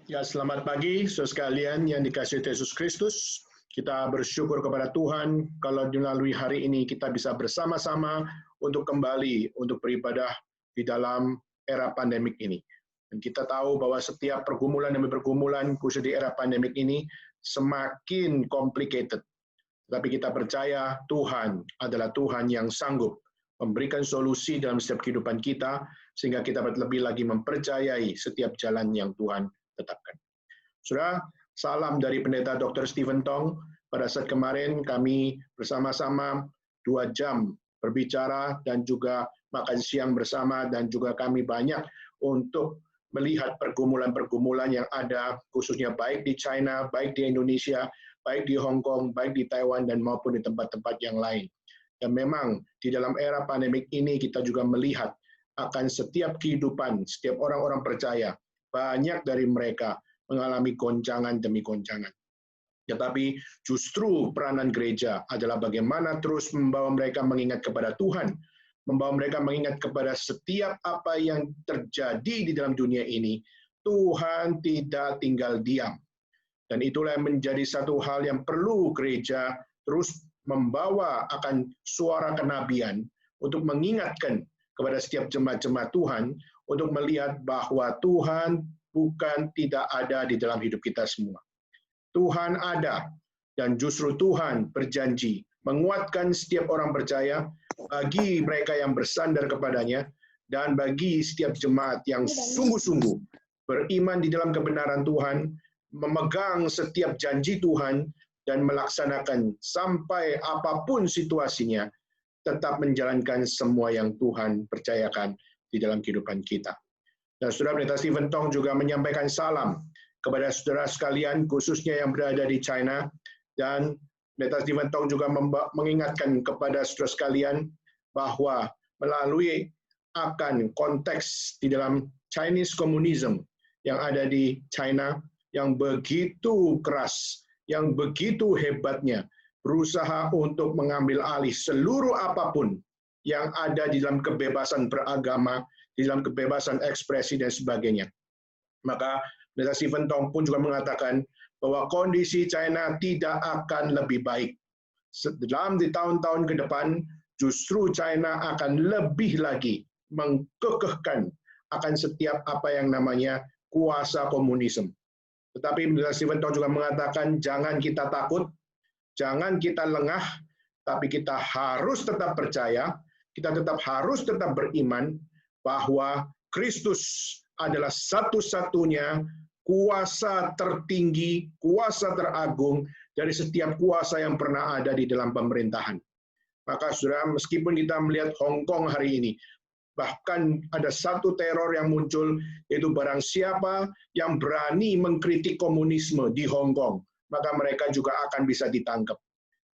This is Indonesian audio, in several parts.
Ya, selamat pagi, saudara sekalian yang dikasihi Yesus Kristus. Kita bersyukur kepada Tuhan kalau melalui hari ini kita bisa bersama-sama untuk kembali untuk beribadah di dalam era pandemik ini. Dan kita tahu bahwa setiap pergumulan demi pergumulan, khusus di era pandemik ini, semakin complicated. Tapi kita percaya Tuhan adalah Tuhan yang sanggup memberikan solusi dalam setiap kehidupan kita, sehingga kita lebih lagi mempercayai setiap jalan yang Tuhan tetapkan. Saudara, salam dari Pendeta Dr. Stephen Tong. Pada saat kemarin kami bersama-sama 2 jam berbicara dan juga makan siang bersama, dan juga kami banyak untuk melihat pergumulan-pergumulan yang ada, khususnya baik di China, baik di Indonesia, baik di Hong Kong, baik di Taiwan, dan maupun di tempat-tempat yang lain. Dan memang di dalam era pandemik ini kita juga melihat akan setiap kehidupan, setiap orang-orang percaya, banyak dari mereka mengalami goncangan demi goncangan. Tetapi justru peranan gereja adalah bagaimana terus membawa mereka mengingat kepada Tuhan, membawa mereka mengingat kepada setiap apa yang terjadi di dalam dunia ini. Tuhan tidak tinggal diam. Dan itulah yang menjadi satu hal yang perlu gereja terus membawa akan suara kenabian untuk mengingatkan kepada setiap jemaat-jemaat Tuhan untuk melihat bahwa Tuhan bukan tidak ada di dalam hidup kita semua. Tuhan ada, dan justru Tuhan berjanji menguatkan setiap orang percaya, bagi mereka yang bersandar kepadanya, dan bagi setiap jemaat yang sungguh-sungguh beriman di dalam kebenaran Tuhan, memegang setiap janji Tuhan, dan melaksanakan sampai apapun situasinya, tetap menjalankan semua yang Tuhan percayakan di dalam kehidupan kita. Dan Saudara Pendeta Stephen Tong juga menyampaikan salam kepada saudara sekalian, khususnya yang berada di China. Dan Pendeta Stephen Tong juga mengingatkan kepada saudara sekalian bahwa melalui akan konteks di dalam Chinese Communism yang ada di China, yang begitu keras, yang begitu hebatnya, berusaha untuk mengambil alih seluruh apapun yang ada di dalam kebebasan beragama, di dalam kebebasan ekspresi dan sebagainya. Maka Pendeta Stephen Tong pun juga mengatakan bahwa kondisi China tidak akan lebih baik. Dalam di tahun-tahun ke depan, justru China akan lebih lagi mengkekehkan akan setiap apa yang namanya kuasa komunisme. Tetapi Pendeta Stephen Tong juga mengatakan jangan kita takut, jangan kita lengah, tapi kita harus tetap percaya, kita tetap harus tetap beriman bahwa Kristus adalah satu-satunya kuasa tertinggi, kuasa teragung dari setiap kuasa yang pernah ada di dalam pemerintahan. Maka saudara, meskipun kita melihat Hong Kong hari ini, bahkan ada satu teror yang muncul, yaitu barang siapa yang berani mengkritik komunisme di Hong Kong, maka mereka juga akan bisa ditangkap.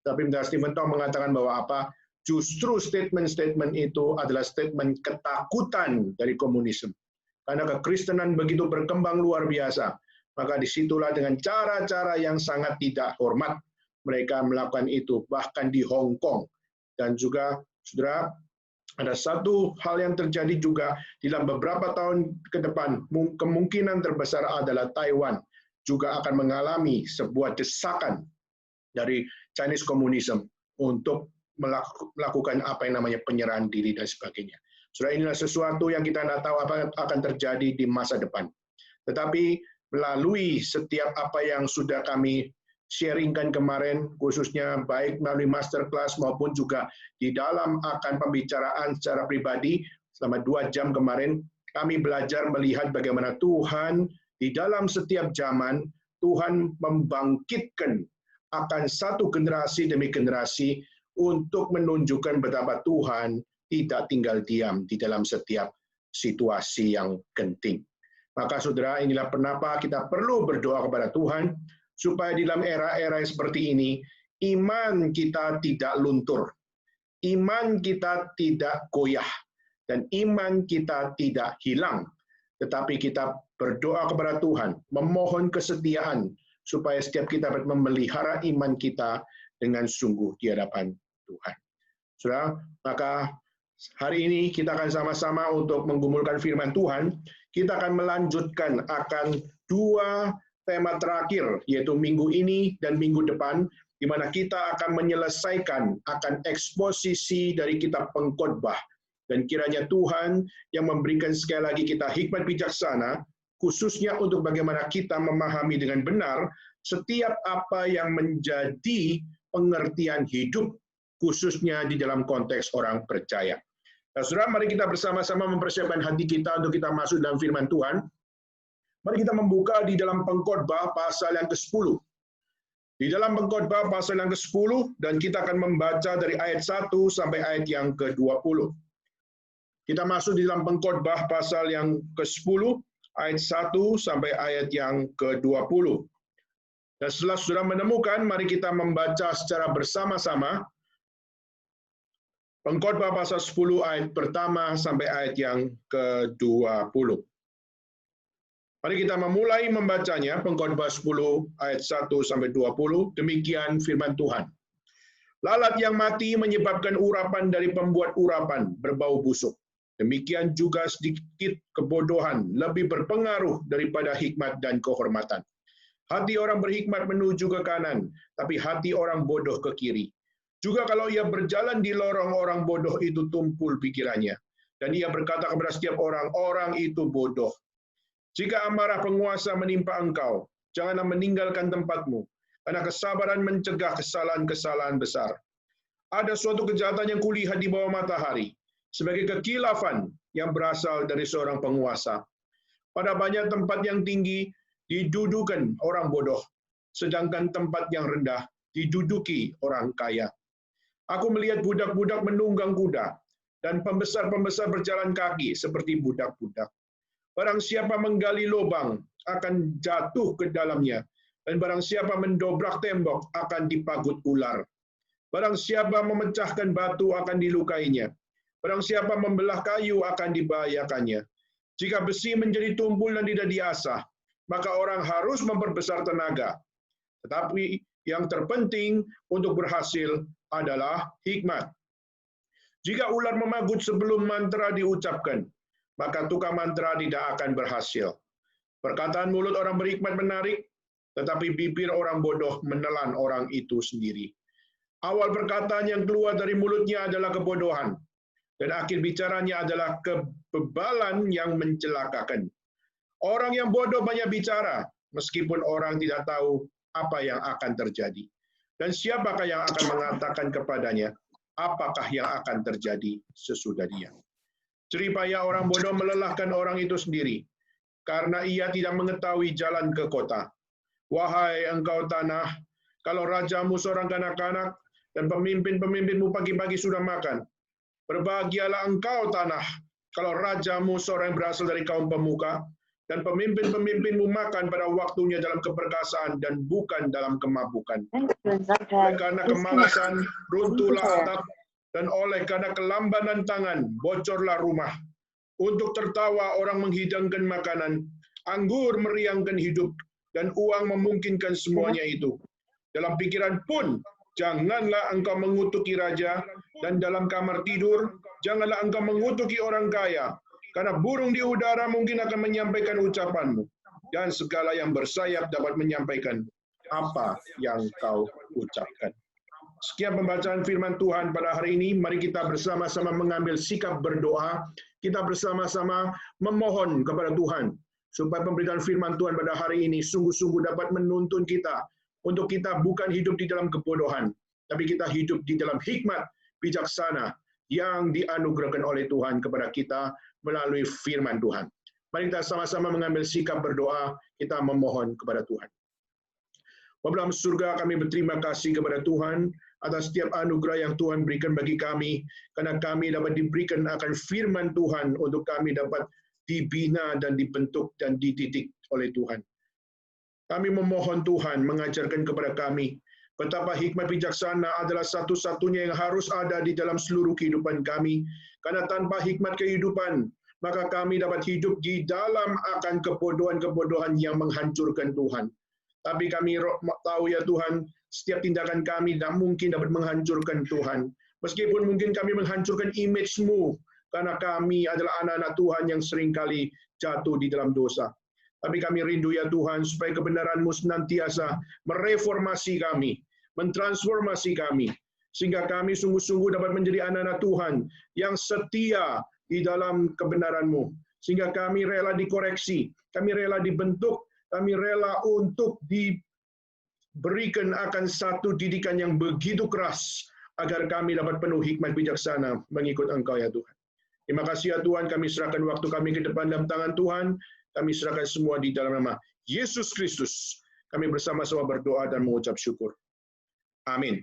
Tapi Pendeta Stephen Tong mengatakan bahwa apa? Justru statement-statement itu adalah statement ketakutan dari komunisme. Karena kekristenan begitu berkembang luar biasa, maka disitulah dengan cara-cara yang sangat tidak hormat mereka melakukan itu, bahkan di Hong Kong. Dan juga, saudara, ada satu hal yang terjadi juga di dalam beberapa tahun ke depan, kemungkinan terbesar adalah Taiwan juga akan mengalami sebuah desakan dari Chinese Communism untuk melakukan apa yang namanya penyerahan diri dan sebagainya. Saudara, inilah sesuatu yang kita tidak tahu apa akan terjadi di masa depan. Tetapi melalui setiap apa yang sudah kami sharingkan kemarin, khususnya baik melalui masterclass maupun juga di dalam akan pembicaraan secara pribadi selama 2 jam kemarin, kami belajar melihat bagaimana Tuhan di dalam setiap zaman, Tuhan membangkitkan akan satu generasi demi generasi untuk menunjukkan betapa Tuhan tidak tinggal diam di dalam setiap situasi yang genting. Maka saudara, inilah kenapa kita perlu berdoa kepada Tuhan, supaya di dalam era-era seperti ini, iman kita tidak luntur, iman kita tidak goyah, dan iman kita tidak hilang. Tetapi kita berdoa kepada Tuhan, memohon kesetiaan, supaya setiap kita dapat memelihara iman kita dengan sungguh di hadapan Tuhan. Saudara, maka Hari ini kita akan sama-sama untuk menggumulkan firman Tuhan. Kita akan melanjutkan akan dua tema terakhir, yaitu minggu ini dan minggu depan, di mana kita akan menyelesaikan akan eksposisi dari kitab Pengkhotbah. Dan kiranya Tuhan yang memberikan sekali lagi kita hikmat bijaksana, khususnya untuk bagaimana kita memahami dengan benar setiap apa yang menjadi pengertian hidup, khususnya di dalam konteks orang percaya. Nah, saudara, mari kita bersama-sama mempersiapkan hati kita untuk kita masuk dalam firman Tuhan. Mari kita membuka di dalam Pengkhotbah pasal yang ke-10. Di dalam Pengkhotbah pasal yang ke-10, dan kita akan membaca dari ayat 1 sampai ayat yang ke-20. Kita masuk di dalam Pengkhotbah pasal yang ke-10, ayat 1 sampai ayat yang ke-20. Dan setelah sudah menemukan, mari kita membaca secara bersama-sama Pengkhotbah pasal 10 ayat pertama sampai ayat yang ke-20. Mari kita memulai membacanya, Pengkhotbah 10 ayat 1 sampai 20. Demikian firman Tuhan. Lalat yang mati menyebabkan urapan dari pembuat urapan berbau busuk. Demikian juga sedikit kebodohan lebih berpengaruh daripada hikmat dan kehormatan. Hati orang berhikmat menuju ke kanan, tapi hati orang bodoh ke kiri. Juga kalau ia berjalan di lorong, orang bodoh itu tumpul pikirannya. Dan ia berkata kepada setiap orang, orang itu bodoh. Jika amarah penguasa menimpa engkau, janganlah meninggalkan tempatmu, karena kesabaran mencegah kesalahan-kesalahan besar. Ada suatu kejahatan yang kulihat di bawah matahari, sebagai kekilafan yang berasal dari seorang penguasa. Pada banyak tempat yang tinggi, didudukan orang bodoh, sedangkan tempat yang rendah, diduduki orang kaya. Aku melihat budak-budak menunggang kuda, dan pembesar-pembesar berjalan kaki seperti budak-budak. Barang siapa menggali lubang, akan jatuh ke dalamnya, dan barang siapa mendobrak tembok, akan dipagut ular. Barang siapa memecahkan batu, akan dilukainya. Barang siapa membelah kayu, akan dibahayakannya. Jika besi menjadi tumpul dan tidak diasah, maka orang harus memperbesar tenaga. Tetapi yang terpenting untuk berhasil adalah hikmat. Jika ular memagut sebelum mantra diucapkan, maka tukang mantra tidak akan berhasil. Perkataan mulut orang berhikmat menarik, tetapi bibir orang bodoh menelan orang itu sendiri. Awal perkataan yang keluar dari mulutnya adalah kebodohan, dan akhir bicaranya adalah kebebalan yang mencelakakan. Orang yang bodoh banyak bicara, meskipun orang tidak tahu apa yang akan terjadi. Dan siapakah yang akan mengatakan kepadanya, apakah yang akan terjadi sesudah dia. Jeripaya orang bodoh melelahkan orang itu sendiri, karena ia tidak mengetahui jalan ke kota. Wahai engkau tanah, kalau rajamu seorang kanak-kanak, dan pemimpin-pemimpinmu pagi-pagi sudah makan. Berbahagialah engkau tanah, kalau rajamu seorang yang berasal dari kaum pemuka, dan pemimpin-pemimpinmu makan pada waktunya dalam keperkasaan dan bukan dalam kemabukan. Oleh karena kemalasan, runtuhlah atap, dan oleh karena kelambanan tangan, bocorlah rumah. Untuk tertawa orang menghidangkan makanan, anggur meriangkan hidup, dan uang memungkinkan semuanya itu. Dalam pikiran pun, janganlah engkau mengutuki raja, dan dalam kamar tidur, janganlah engkau mengutuki orang kaya, karena burung di udara mungkin akan menyampaikan ucapanmu, dan segala yang bersayap dapat menyampaikan apa yang kau ucapkan. Sekian pembacaan firman Tuhan pada hari ini. Mari kita bersama-sama mengambil sikap berdoa. Kita bersama-sama memohon kepada Tuhan, supaya pemberitaan firman Tuhan pada hari ini sungguh-sungguh dapat menuntun kita, untuk kita bukan hidup di dalam kebodohan, tapi kita hidup di dalam hikmat bijaksana yang dianugerahkan oleh Tuhan kepada kita melalui firman Tuhan. Mari kita sama-sama mengambil sikap berdoa, kita memohon kepada Tuhan. Bapa dalam surga, kami berterima kasih kepada Tuhan atas setiap anugerah yang Tuhan berikan bagi kami, karena kami dapat diberikan akan firman Tuhan untuk kami dapat dibina dan dibentuk dan dididik oleh Tuhan. Kami memohon Tuhan mengajarkan kepada kami betapa hikmat bijaksana adalah satu-satunya yang harus ada di dalam seluruh kehidupan kami. Karena tanpa hikmat kehidupan, maka kami dapat hidup di dalam akan kebodohan-kebodohan yang menghancurkan Tuhan. Tapi kami tahu ya Tuhan, setiap tindakan kami tidak mungkin dapat menghancurkan Tuhan. Meskipun mungkin kami menghancurkan image-Mu, karena kami adalah anak-anak Tuhan yang seringkali jatuh di dalam dosa. Tapi kami rindu ya Tuhan, supaya kebenaran-Mu senantiasa mereformasi kami, mentransformasi kami, sehingga kami sungguh-sungguh dapat menjadi anak-anak Tuhan yang setia di dalam kebenaran-Mu. Sehingga kami rela dikoreksi, kami rela dibentuk, kami rela untuk diberikan akan satu didikan yang begitu keras, agar kami dapat penuh hikmat bijaksana mengikut Engkau ya Tuhan. Terima kasih ya Tuhan, kami serahkan waktu kami ke depan dalam tangan Tuhan, kami serahkan semua di dalam nama Yesus Kristus. Kami bersama-sama berdoa dan mengucap syukur. Amin.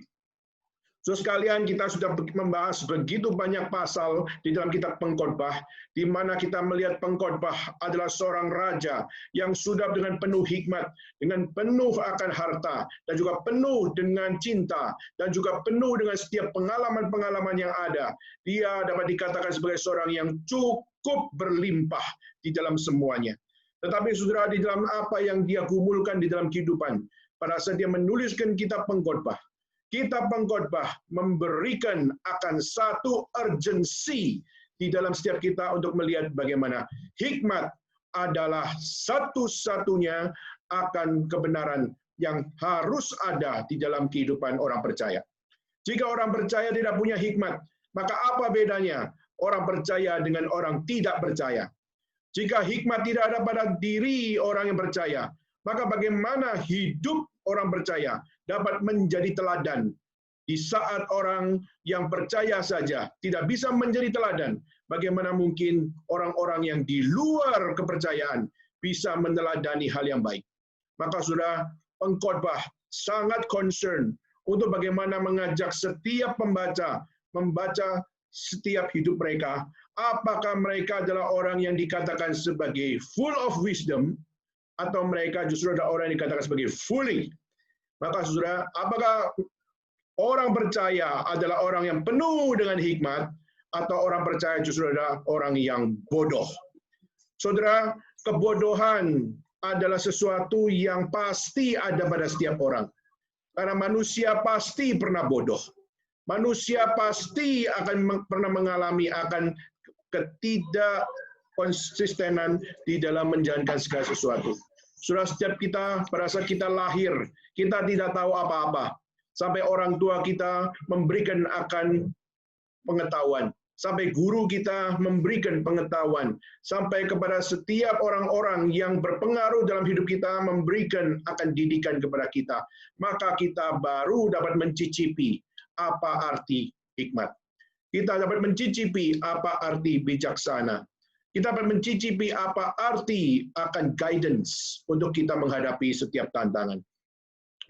So sekalian, kita sudah membahas begitu banyak pasal di dalam kitab Pengkhotbah, di mana kita melihat pengkhotbah adalah seorang raja yang sudah dengan penuh hikmat, dengan penuh akan harta, dan juga penuh dengan cinta, dan juga penuh dengan setiap pengalaman-pengalaman yang ada. Dia dapat dikatakan sebagai seorang yang cukup berlimpah di dalam semuanya. Tetapi saudara, di dalam apa yang dia gumulkan di dalam kehidupan, pada saat dia menuliskan kitab Pengkhotbah, kitab Pengkhotbah memberikan akan satu urgensi di dalam setiap kita untuk melihat bagaimana hikmat adalah satu-satunya akan kebenaran yang harus ada di dalam kehidupan orang percaya. Jika orang percaya tidak punya hikmat, maka apa bedanya orang percaya dengan orang tidak percaya? Jika hikmat tidak ada pada diri orang yang percaya, maka bagaimana hidup orang percaya dapat menjadi teladan di saat orang yang percaya saja tidak bisa menjadi teladan? Bagaimana mungkin orang-orang yang di luar kepercayaan bisa meneladani hal yang baik? Maka sudah Pengkhotbah sangat concern untuk bagaimana mengajak setiap pembaca membaca setiap hidup mereka. Apakah mereka adalah orang yang dikatakan sebagai full of wisdom, atau mereka justru adalah orang yang dikatakan sebagai foolish? Maka saudara, apakah orang percaya adalah orang yang penuh dengan hikmat, atau orang percaya justru adalah orang yang bodoh? Saudara, kebodohan adalah sesuatu yang pasti ada pada setiap orang. Karena manusia pasti pernah bodoh. Manusia pasti akan pernah mengalami akan ketidakkonsistenan di dalam menjalankan segala sesuatu. Sudah setiap kita, pada saat kita lahir, kita tidak tahu apa-apa. Sampai orang tua kita memberikan akan pengetahuan. Sampai guru kita memberikan pengetahuan. Sampai kepada setiap orang-orang yang berpengaruh dalam hidup kita memberikan akan didikan kepada kita. Maka kita baru dapat mencicipi apa arti hikmat. Kita dapat mencicipi apa arti bijaksana. Kita dapat mencicipi apa arti akan guidance untuk kita menghadapi setiap tantangan.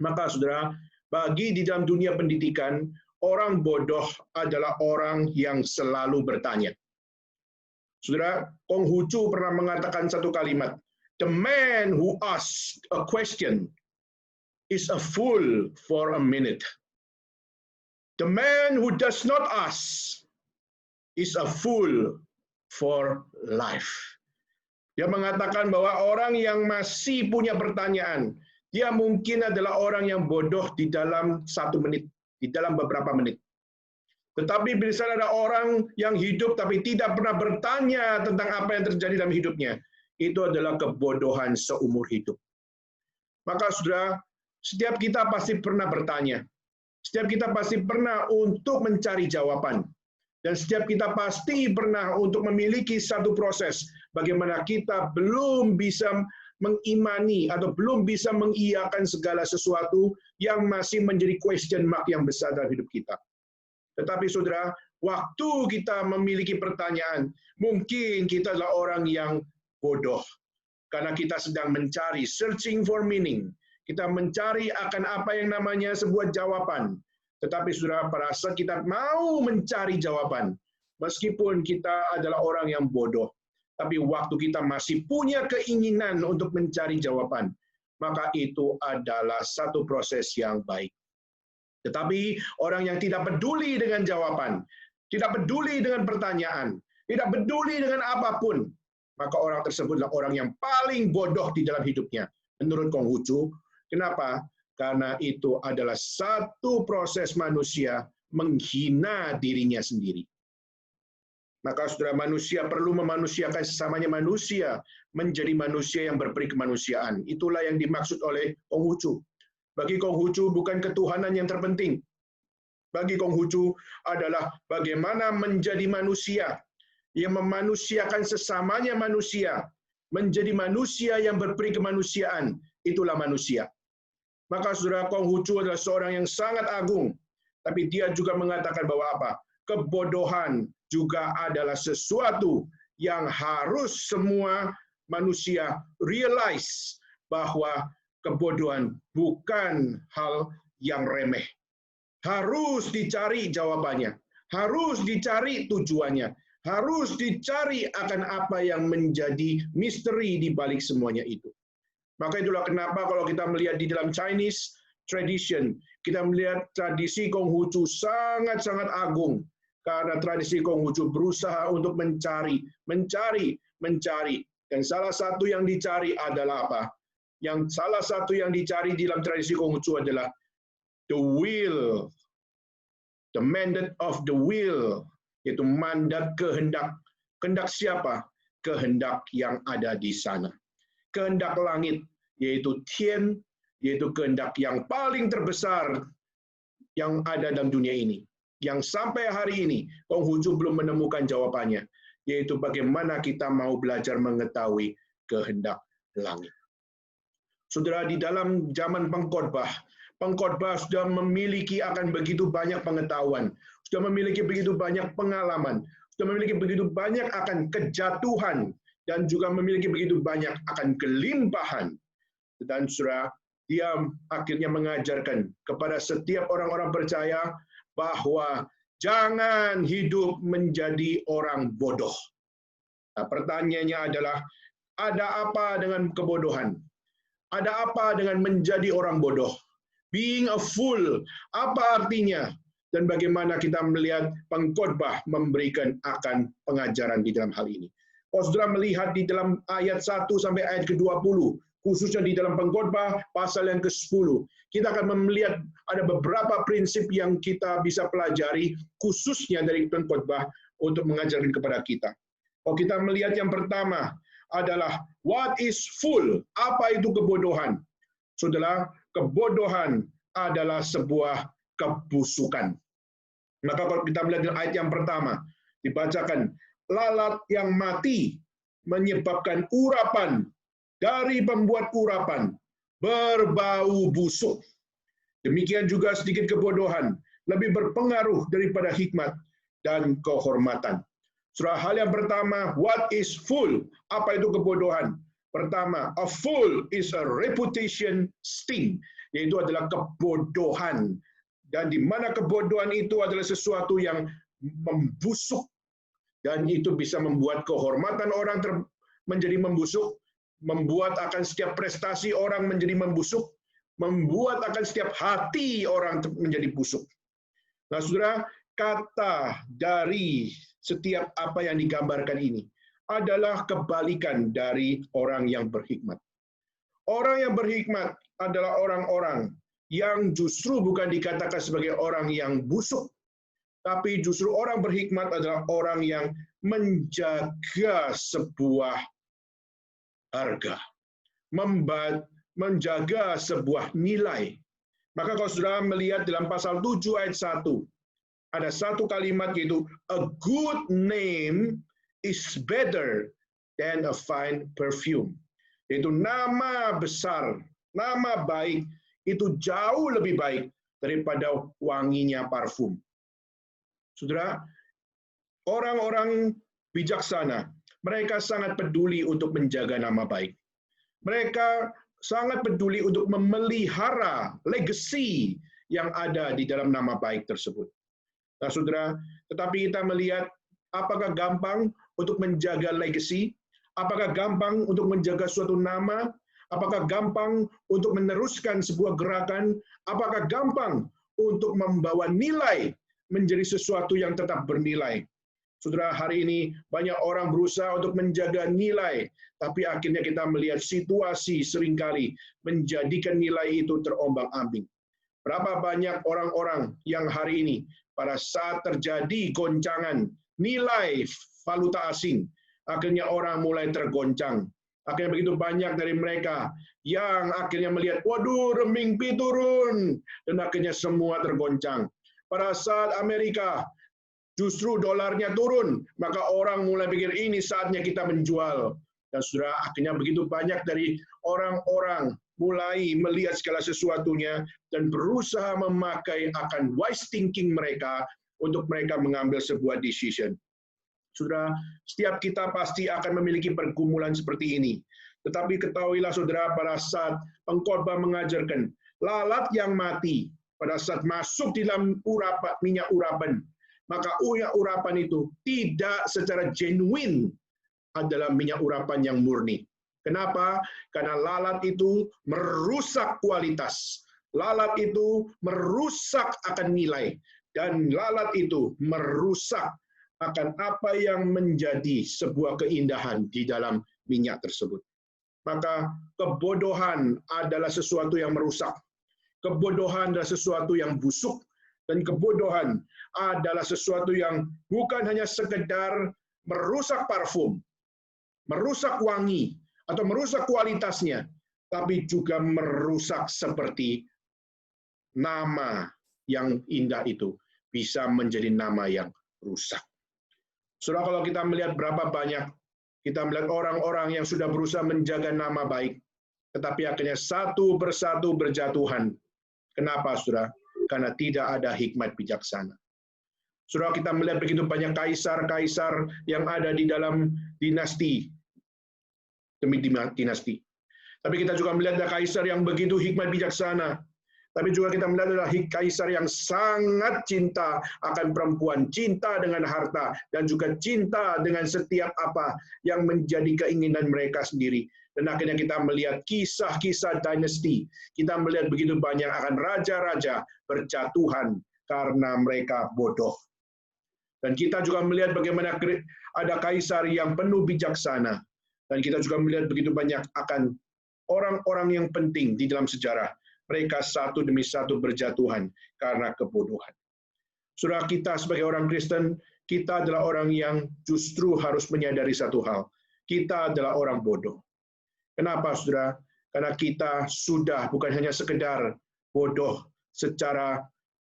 Maka saudara, bagi di dalam dunia pendidikan, orang bodoh adalah orang yang selalu bertanya. Saudara, Konghucu pernah mengatakan satu kalimat, "The man who asks a question is a fool for a minute. The man who does not ask is a fool for life." Dia mengatakan bahwa orang yang masih punya pertanyaan, dia mungkin adalah orang yang bodoh di dalam 1 menit, di dalam beberapa menit. Tetapi bila ada orang yang hidup tapi tidak pernah bertanya tentang apa yang terjadi dalam hidupnya, itu adalah kebodohan seumur hidup. Maka saudara, setiap kita pasti pernah bertanya. Setiap kita pasti pernah untuk mencari jawaban. Dan setiap kita pasti pernah untuk memiliki satu proses bagaimana kita belum bisa mengimani atau belum bisa mengiyakan segala sesuatu yang masih menjadi question mark yang besar dalam hidup kita. Tetapi saudara, waktu kita memiliki pertanyaan, mungkin kita adalah orang yang bodoh. Karena kita sedang mencari, searching for meaning. Kita mencari akan apa yang namanya sebuah jawaban. Tetapi saudara, pada saat kita mau mencari jawaban, meskipun kita adalah orang yang bodoh, tapi waktu kita masih punya keinginan untuk mencari jawaban, maka itu adalah satu proses yang baik. Tetapi orang yang tidak peduli dengan jawaban, tidak peduli dengan pertanyaan, tidak peduli dengan apapun, maka orang tersebut adalah orang yang paling bodoh di dalam hidupnya. Menurut Konghucu, kenapa? Karena itu adalah satu proses manusia menghina dirinya sendiri. Maka saudara, manusia perlu memanusiakan sesamanya manusia, menjadi manusia yang berperi kemanusiaan. Itulah yang dimaksud oleh Konghucu. Bagi Konghucu bukan ketuhanan yang terpenting. Bagi Konghucu adalah bagaimana menjadi manusia yang memanusiakan sesamanya manusia, menjadi manusia yang berperi kemanusiaan. Itulah manusia. Maka saudara, Konghucu adalah seorang yang sangat agung, tapi dia juga mengatakan bahwa apa? Kebodohan juga adalah sesuatu yang harus semua manusia realize, bahwa kebodohan bukan hal yang remeh. Harus dicari jawabannya, harus dicari tujuannya, harus dicari akan apa yang menjadi misteri di balik semuanya itu. Maka itulah kenapa kalau kita melihat di dalam Chinese tradition, kita melihat tradisi Konghucu sangat-sangat agung. Karena tradisi Konghucu berusaha untuk mencari. Dan salah satu yang dicari adalah apa? Salah satu yang dicari di dalam tradisi Konghucu adalah the will, the mandate of the will, yaitu mandat kehendak. Kehendak siapa? Kehendak yang ada di sana. Kehendak langit, yaitu Tian, yaitu kehendak yang paling terbesar yang ada dalam dunia ini. Yang sampai hari ini Konghucu belum menemukan jawabannya, yaitu bagaimana kita mau belajar mengetahui kehendak langit. Saudara, di dalam zaman pengkhotbah sudah memiliki akan begitu banyak pengetahuan, sudah memiliki begitu banyak pengalaman, sudah memiliki begitu banyak akan kejatuhan, dan juga memiliki begitu banyak akan kelimpahan. Dan saudara, dia akhirnya mengajarkan kepada setiap orang-orang percaya bahwa jangan hidup menjadi orang bodoh. Nah, pertanyaannya adalah, ada apa dengan kebodohan? Ada apa dengan menjadi orang bodoh? Being a fool, apa artinya? Dan bagaimana kita melihat pengkhotbah memberikan akan pengajaran di dalam hal ini. Kalau saudara melihat di dalam ayat 1 sampai ayat ke-20, khususnya di dalam pengkhotbah pasal yang ke-10, kita akan melihat ada beberapa prinsip yang kita bisa pelajari, khususnya dari pengkhotbah untuk mengajarkan kepada kita. Kalau kita melihat yang pertama adalah, what is fool? Apa itu kebodohan? Saudara, kebodohan adalah sebuah kebusukan. Maka kalau kita melihat dalam ayat yang pertama, dibacakan, lalat yang mati menyebabkan urapan dari pembuat urapan berbau busuk. Demikian juga sedikit kebodohan lebih berpengaruh daripada hikmat dan kehormatan. Surah hal yang pertama, what is fool? Apa itu kebodohan? Pertama, a fool is a reputation sting, yaitu adalah kebodohan. Dan di mana kebodohan itu adalah sesuatu yang membusuk, dan itu bisa membuat kehormatan orang menjadi membusuk, membuat akan setiap prestasi orang menjadi membusuk, membuat akan setiap hati orang menjadi busuk. Nah, saudara, kata dari setiap apa yang digambarkan ini adalah kebalikan dari orang yang berhikmat. Orang yang berhikmat adalah orang-orang yang justru bukan dikatakan sebagai orang yang busuk, tapi justru orang berhikmat adalah orang yang menjaga sebuah harga, menjaga sebuah nilai. Maka kalau saudara melihat dalam pasal 7 ayat 1, ada satu kalimat yaitu, a good name is better than a fine perfume. Yaitu nama besar, nama baik itu jauh lebih baik daripada wanginya parfum. Saudara, orang-orang bijaksana, mereka sangat peduli untuk menjaga nama baik. Mereka sangat peduli untuk memelihara legacy yang ada di dalam nama baik tersebut. Nah, saudara, tetapi kita melihat apakah gampang untuk menjaga legacy? Apakah gampang untuk menjaga suatu nama? Apakah gampang untuk meneruskan sebuah gerakan? Apakah gampang untuk membawa nilai menjadi sesuatu yang tetap bernilai? Saudara, hari ini banyak orang berusaha untuk menjaga nilai, tapi akhirnya kita melihat situasi seringkali menjadikan nilai itu terombang-ambing. Berapa banyak orang-orang yang hari ini pada saat terjadi goncangan nilai valuta asing, akhirnya orang mulai tergoncang. Akhirnya begitu banyak dari mereka yang akhirnya melihat, waduh, renminbi turun, dan akhirnya semua tergoncang. Pada saat Amerika justru dolarnya turun, maka orang mulai pikir ini saatnya kita menjual. Dan saudara, akhirnya begitu banyak dari orang-orang mulai melihat segala sesuatunya dan berusaha memakai akan wise thinking mereka untuk mereka mengambil sebuah decision. Saudara, setiap kita pasti akan memiliki pergumulan seperti ini. Tetapi ketahuilah saudara, pada saat pengkhotbah mengajarkan lalat yang mati pada saat masuk di dalam minyak urapan, maka minyak urapan itu tidak secara genuine adalah minyak urapan yang murni. Kenapa? Karena lalat itu merusak kualitas. Lalat itu merusak akan nilai. Dan lalat itu merusak akan apa yang menjadi sebuah keindahan di dalam minyak tersebut. Maka kebodohan adalah sesuatu yang merusak. Kebodohan adalah sesuatu yang busuk. Dan kebodohan adalah sesuatu yang bukan hanya sekedar merusak parfum, merusak wangi, atau merusak kualitasnya, tapi juga merusak seperti nama yang indah itu bisa menjadi nama yang rusak. Saudara, kalau kita melihat berapa banyak, kita melihat orang-orang yang sudah berusaha menjaga nama baik, tetapi akhirnya satu persatu berjatuhan. Kenapa, saudara? Karena tidak ada hikmat bijaksana. Saudara, kita melihat begitu banyak kaisar-kaisar yang ada di dalam dinasti demi dinasti. Tapi kita juga melihat ada kaisar yang begitu hikmat bijaksana. Tapi juga kita melihat adalah kaisar yang sangat cinta akan perempuan, cinta dengan harta, dan juga cinta dengan setiap apa yang menjadi keinginan mereka sendiri. Dan akhirnya kita melihat kisah-kisah dinasti. Kita melihat begitu banyak akan raja-raja berjatuhan karena mereka bodoh. Dan kita juga melihat bagaimana ada kaisar yang penuh bijaksana. Dan kita juga melihat begitu banyak akan orang-orang yang penting di dalam sejarah. Mereka satu demi satu berjatuhan karena kebodohan. Saudara, kita sebagai orang Kristen, kita adalah orang yang justru harus menyadari satu hal. Kita adalah orang bodoh. Kenapa, saudara? Karena kita sudah bukan hanya sekedar bodoh secara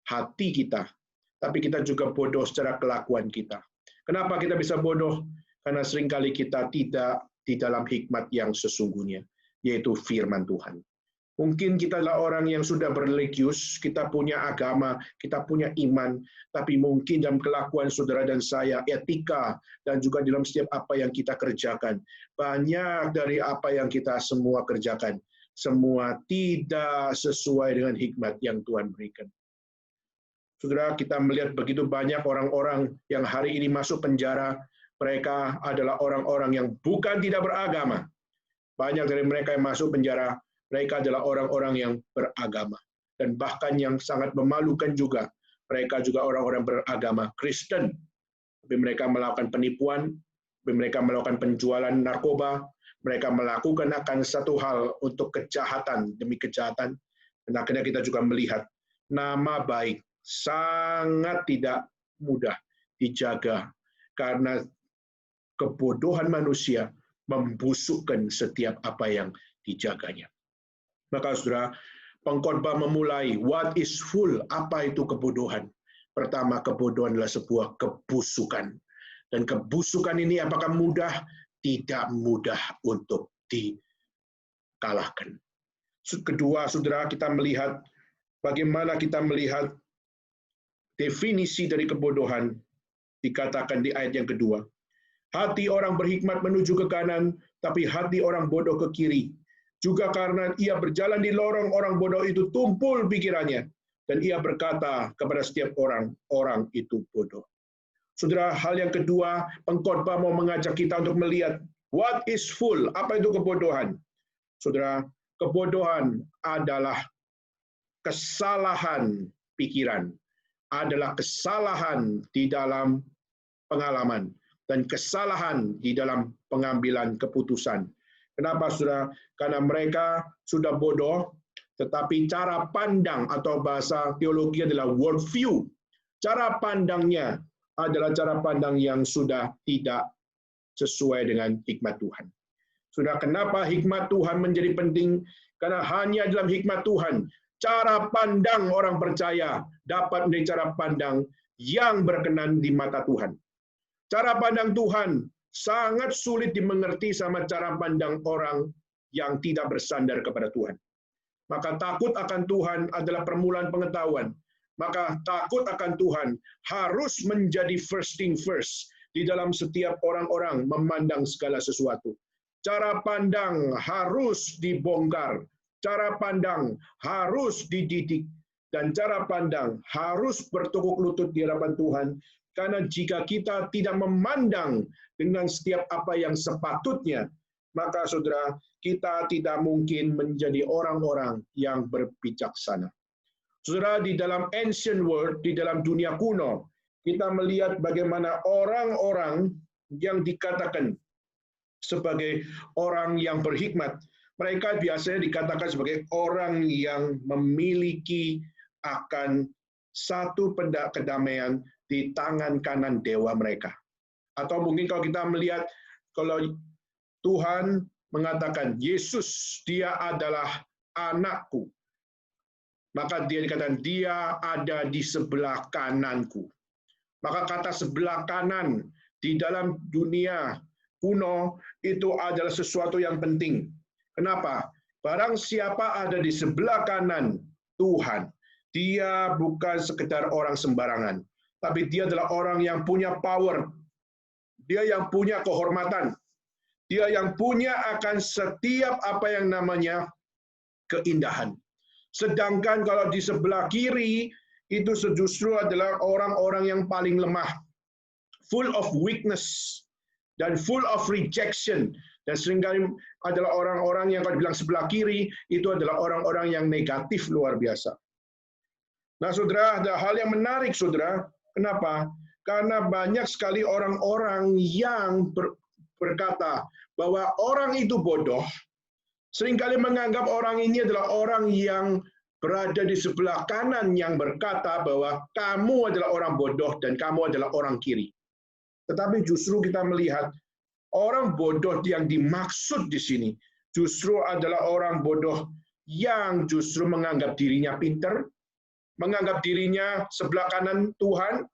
hati kita, tapi kita juga bodoh secara kelakuan kita. Kenapa kita bisa bodoh? Karena seringkali kita tidak di dalam hikmat yang sesungguhnya, yaitu firman Tuhan. Mungkin kita adalah orang yang sudah berreligius, kita punya agama, kita punya iman, tapi mungkin dalam kelakuan saudara dan saya, etika, dan juga dalam setiap apa yang kita kerjakan, banyak dari apa yang kita semua kerjakan, semua tidak sesuai dengan hikmat yang Tuhan berikan. Saudara, kita melihat begitu banyak orang-orang yang hari ini masuk penjara, mereka adalah orang-orang yang bukan tidak beragama. Banyak dari mereka yang masuk penjara, mereka adalah orang-orang yang beragama. Dan bahkan yang sangat memalukan juga, mereka juga orang-orang beragama Kristen. Tapi mereka melakukan penipuan, mereka melakukan penjualan narkoba, mereka melakukan akan satu hal untuk kejahatan demi kejahatan. Dan akhirnya kita juga melihat nama baik sangat tidak mudah dijaga karena kebodohan manusia membusukkan setiap apa yang dijaganya. Maka saudara, pengkhotbah memulai, what is full, apa itu kebodohan? Pertama, kebodohan adalah sebuah kebusukan. Dan kebusukan ini apakah mudah? Tidak mudah untuk dikalahkan. Kedua, saudara, kita melihat bagaimana kita melihat definisi dari kebodohan dikatakan di ayat yang kedua. Hati orang berhikmat menuju ke kanan, tapi hati orang bodoh ke kiri. Juga karena ia berjalan di lorong, orang bodoh itu tumpul pikirannya. Dan ia berkata kepada setiap orang, orang itu bodoh. Saudara, hal yang kedua, pengkhotbah mau mengajak kita untuk melihat, what is full, apa itu kebodohan? Saudara, kebodohan adalah kesalahan pikiran, adalah kesalahan di dalam pengalaman, dan kesalahan di dalam pengambilan keputusan. Kenapa, saudara? Karena mereka sudah bodoh, Tetapi cara pandang atau bahasa teologi adalah worldview. Cara pandangnya adalah cara pandang yang sudah tidak sesuai dengan hikmat Tuhan. Sudah kenapa hikmat Tuhan menjadi penting? Karena hanya dalam hikmat Tuhan, cara pandang orang percaya dapat menjadi cara pandang yang berkenan di mata Tuhan. Cara pandang Tuhan sangat sulit dimengerti sama cara pandang orang yang tidak bersandar kepada Tuhan. Maka takut akan Tuhan adalah permulaan pengetahuan. Maka takut akan Tuhan harus menjadi first thing first di dalam setiap orang-orang memandang segala sesuatu. Cara pandang harus dibongkar, cara pandang harus dididik, dan cara pandang harus bertekuk lutut di hadapan Tuhan. Karena jika kita tidak memandang dengan setiap apa yang sepatutnya, maka saudara, kita tidak mungkin menjadi orang-orang yang berbijaksana. Saudara, di dalam ancient world, di dalam dunia kuno, kita melihat bagaimana orang-orang yang dikatakan sebagai orang yang berhikmat, mereka biasanya dikatakan sebagai orang yang memiliki akan satu kedamaian di tangan kanan dewa mereka. Atau mungkin kalau kita melihat, kalau Tuhan mengatakan, Yesus, dia adalah anakku, maka dia dikatakan, dia ada di sebelah kananku. Maka kata sebelah kanan di dalam dunia kuno itu adalah sesuatu yang penting. Kenapa? Barang siapa ada di sebelah kanan Tuhan, dia bukan sekedar orang sembarangan, tapi dia adalah orang yang punya power, dia yang punya kehormatan, dia yang punya akan setiap apa yang namanya keindahan. Sedangkan kalau di sebelah kiri, itu justru adalah orang-orang yang paling lemah, full of weakness, dan full of rejection. Dan seringkali adalah orang-orang yang kalau dibilang sebelah kiri, itu adalah orang-orang yang negatif luar biasa. Nah saudara, ada hal yang menarik saudara. Kenapa? Karena banyak sekali orang-orang yang berkata bahwa orang itu bodoh, seringkali menganggap orang ini adalah orang yang berada di sebelah kanan yang berkata bahwa kamu adalah orang bodoh dan kamu adalah orang kiri. Tetapi justru kita melihat orang bodoh yang dimaksud di sini justru adalah orang bodoh yang justru menganggap dirinya pinter, menganggap dirinya sebelah kanan Tuhan,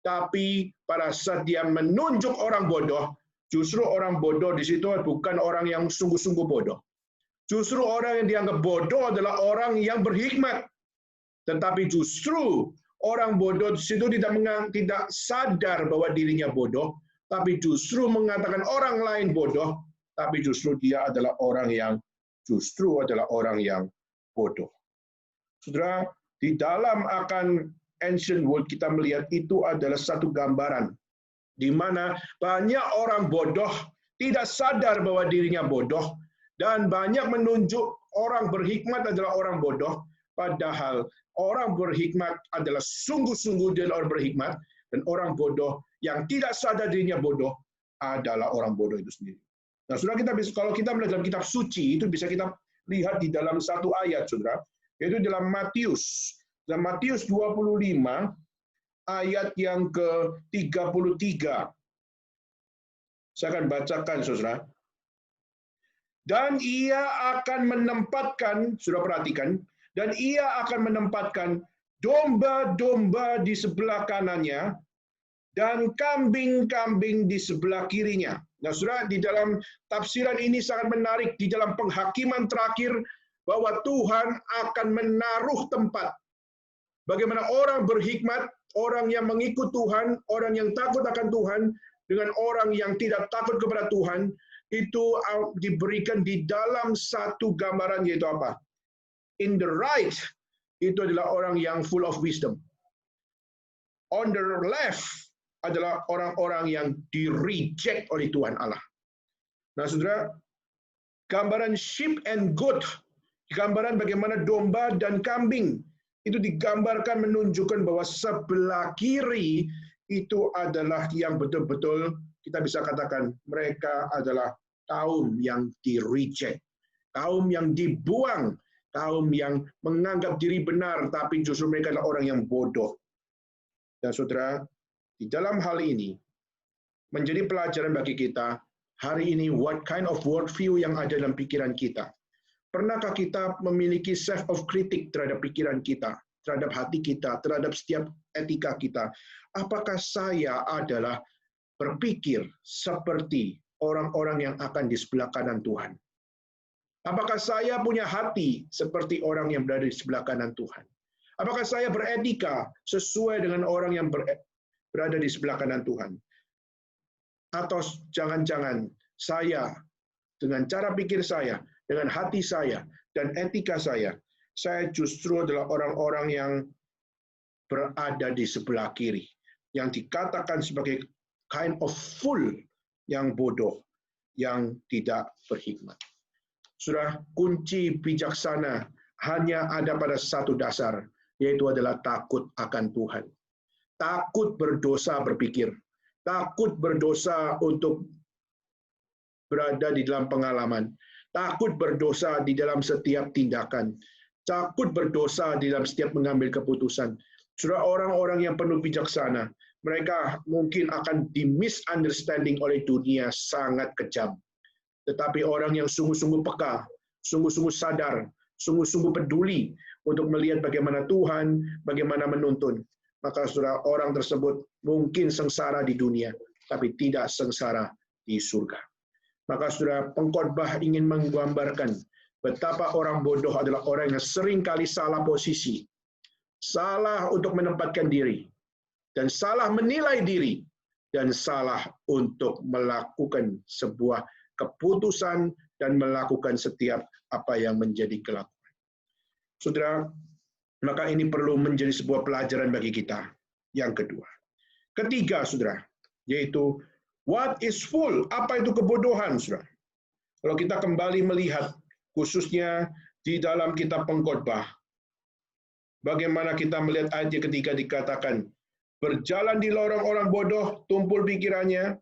tapi pada saat dia menunjuk orang bodoh, justru orang bodoh di situ bukan orang yang sungguh-sungguh bodoh. Justru orang yang dianggap bodoh adalah orang yang berhikmat. Tetapi justru orang bodoh di situ tidak sadar bahwa dirinya bodoh, tapi justru mengatakan orang lain bodoh, tapi justru dia adalah orang yang bodoh. Saudara, di dalam akan ancient world kita melihat itu adalah satu gambaran di mana banyak orang bodoh tidak sadar bahwa dirinya bodoh, dan banyak menunjuk orang berhikmat adalah orang bodoh, padahal orang berhikmat adalah sungguh-sungguh dia orang berhikmat, dan orang bodoh yang tidak sadar dirinya bodoh adalah orang bodoh itu sendiri. Nah, saudara, kalau kita melihat dalam kitab suci, itu bisa kita lihat di dalam satu ayat, saudara, yaitu dalam Matius. Dalam Matius 25, ayat yang ke-33. Saya akan bacakan, saudara. Dan ia akan menempatkan, sudah perhatikan, dan ia akan menempatkan domba-domba di sebelah kanannya dan kambing-kambing di sebelah kirinya. Nah, saudara, di dalam tafsiran ini sangat menarik, di dalam penghakiman terakhir bahwa Tuhan akan menaruh tempat bagaimana orang berhikmat, orang yang mengikut Tuhan, orang yang takut akan Tuhan, dengan orang yang tidak takut kepada Tuhan, itu diberikan di dalam satu gambaran, yaitu apa? In the right, itu adalah orang yang full of wisdom. On the left adalah orang-orang yang di-reject oleh Tuhan Allah. Nah, saudara, gambaran sheep and goat, gambaran bagaimana domba dan kambing, itu digambarkan menunjukkan bahwa sebelah kiri itu adalah yang betul-betul kita bisa katakan mereka adalah kaum yang di-reject, kaum yang dibuang, kaum yang menganggap diri benar, tapi justru mereka adalah orang yang bodoh. Dan saudara, di dalam hal ini, menjadi pelajaran bagi kita, hari ini, what kind of worldview yang ada dalam pikiran kita. Pernahkah kita memiliki self of critic terhadap pikiran kita, terhadap hati kita, terhadap setiap etika kita? Apakah saya adalah berpikir seperti orang-orang yang akan di sebelah kanan Tuhan? Apakah saya punya hati seperti orang yang berada di sebelah kanan Tuhan? Apakah saya beretika sesuai dengan orang yang berada di sebelah kanan Tuhan? Atau jangan-jangan saya, dengan cara pikir saya, dengan hati saya, dan etika saya justru adalah orang-orang yang berada di sebelah kiri, yang dikatakan sebagai kind of fool, yang bodoh, yang tidak berhikmat. Sudah, kunci bijaksana hanya ada pada satu dasar, yaitu adalah takut akan Tuhan. Takut berdosa berpikir, takut berdosa untuk berada di dalam pengalaman, takut berdosa di dalam setiap tindakan, takut berdosa di dalam setiap mengambil keputusan. Sudah, orang-orang yang penuh bijaksana, mereka mungkin akan di-misunderstanding oleh dunia sangat kejam. Tetapi orang yang sungguh-sungguh peka, sungguh-sungguh sadar, sungguh-sungguh peduli untuk melihat bagaimana Tuhan, bagaimana menuntun, maka saudara, orang tersebut mungkin sengsara di dunia, tapi tidak sengsara di surga. Maka saudara, pengkhotbah ingin menggambarkan betapa orang bodoh adalah orang yang seringkali salah posisi, salah untuk menempatkan diri, dan salah menilai diri, dan salah untuk melakukan sebuah keputusan dan melakukan setiap apa yang menjadi kelakuan. Saudara, maka ini perlu menjadi sebuah pelajaran bagi kita. Yang kedua. Ketiga, saudara, yaitu what is fool? Apa itu kebodohan, saudara? Kalau kita kembali melihat, khususnya di dalam kitab Pengkhotbah, bagaimana kita melihat ayat yang ketiga dikatakan, berjalan di lorong orang bodoh, tumpul pikirannya,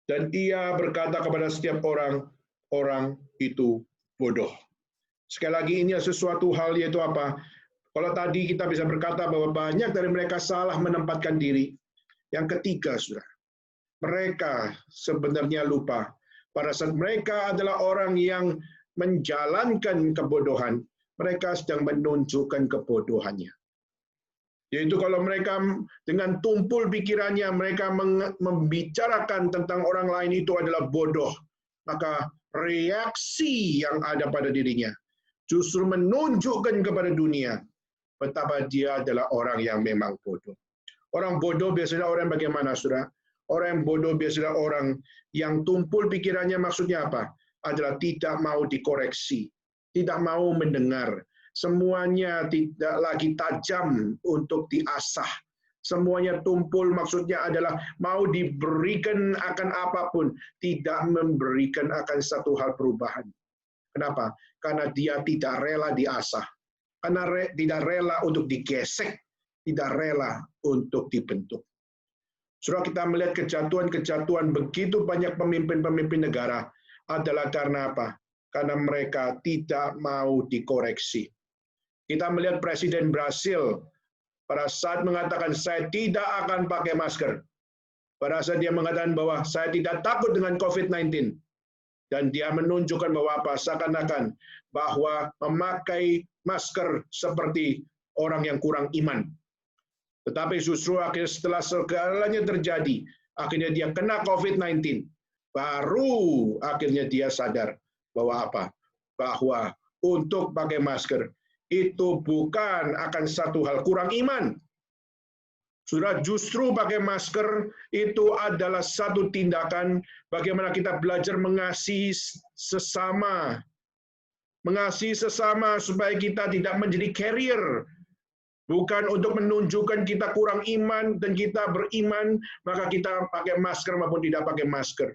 dan ia berkata kepada setiap orang, orang itu bodoh. Sekali lagi, ini sesuatu hal, yaitu apa? Kalau tadi kita bisa berkata bahwa banyak dari mereka salah menempatkan diri. Yang ketiga, saudara, mereka sebenarnya lupa. Pada saat mereka adalah orang yang menjalankan kebodohan, mereka sedang menunjukkan kebodohannya. Yaitu kalau mereka dengan tumpul pikirannya, mereka membicarakan tentang orang lain itu adalah bodoh. Maka reaksi yang ada pada dirinya justru menunjukkan kepada dunia betapa dia adalah orang yang memang bodoh. Orang bodoh biasanya orang bagaimana, saudara? Orang yang bodoh biasanya orang yang tumpul pikirannya, maksudnya apa? Adalah tidak mau dikoreksi, tidak mau mendengar. Semuanya tidak lagi tajam untuk diasah. Semuanya tumpul, maksudnya adalah mau diberikan akan apapun, tidak memberikan akan satu hal perubahan. Kenapa? Karena dia tidak rela diasah. Karena tidak rela untuk digesek, tidak rela untuk dibentuk. Saudara, kita melihat kejatuhan-kejatuhan begitu banyak pemimpin-pemimpin negara adalah karena apa? Karena mereka tidak mau dikoreksi. Kita melihat Presiden Brasil pada saat mengatakan saya tidak akan pakai masker. Pada saat dia mengatakan bahwa saya tidak takut dengan COVID-19. Dan dia menunjukkan bahwa apa? Seakan-akan bahwa memakai masker seperti orang yang kurang iman. Tetapi justru akhirnya setelah segalanya terjadi, akhirnya dia kena COVID-19. Baru akhirnya dia sadar bahwa apa? Bahwa untuk pakai masker itu bukan akan satu hal kurang iman. Saudara, justru pakai masker itu adalah satu tindakan bagaimana kita belajar mengasihi sesama. Mengasihi sesama supaya kita tidak menjadi carrier. Bukan untuk menunjukkan kita kurang iman dan kita beriman, maka kita pakai masker maupun tidak pakai masker.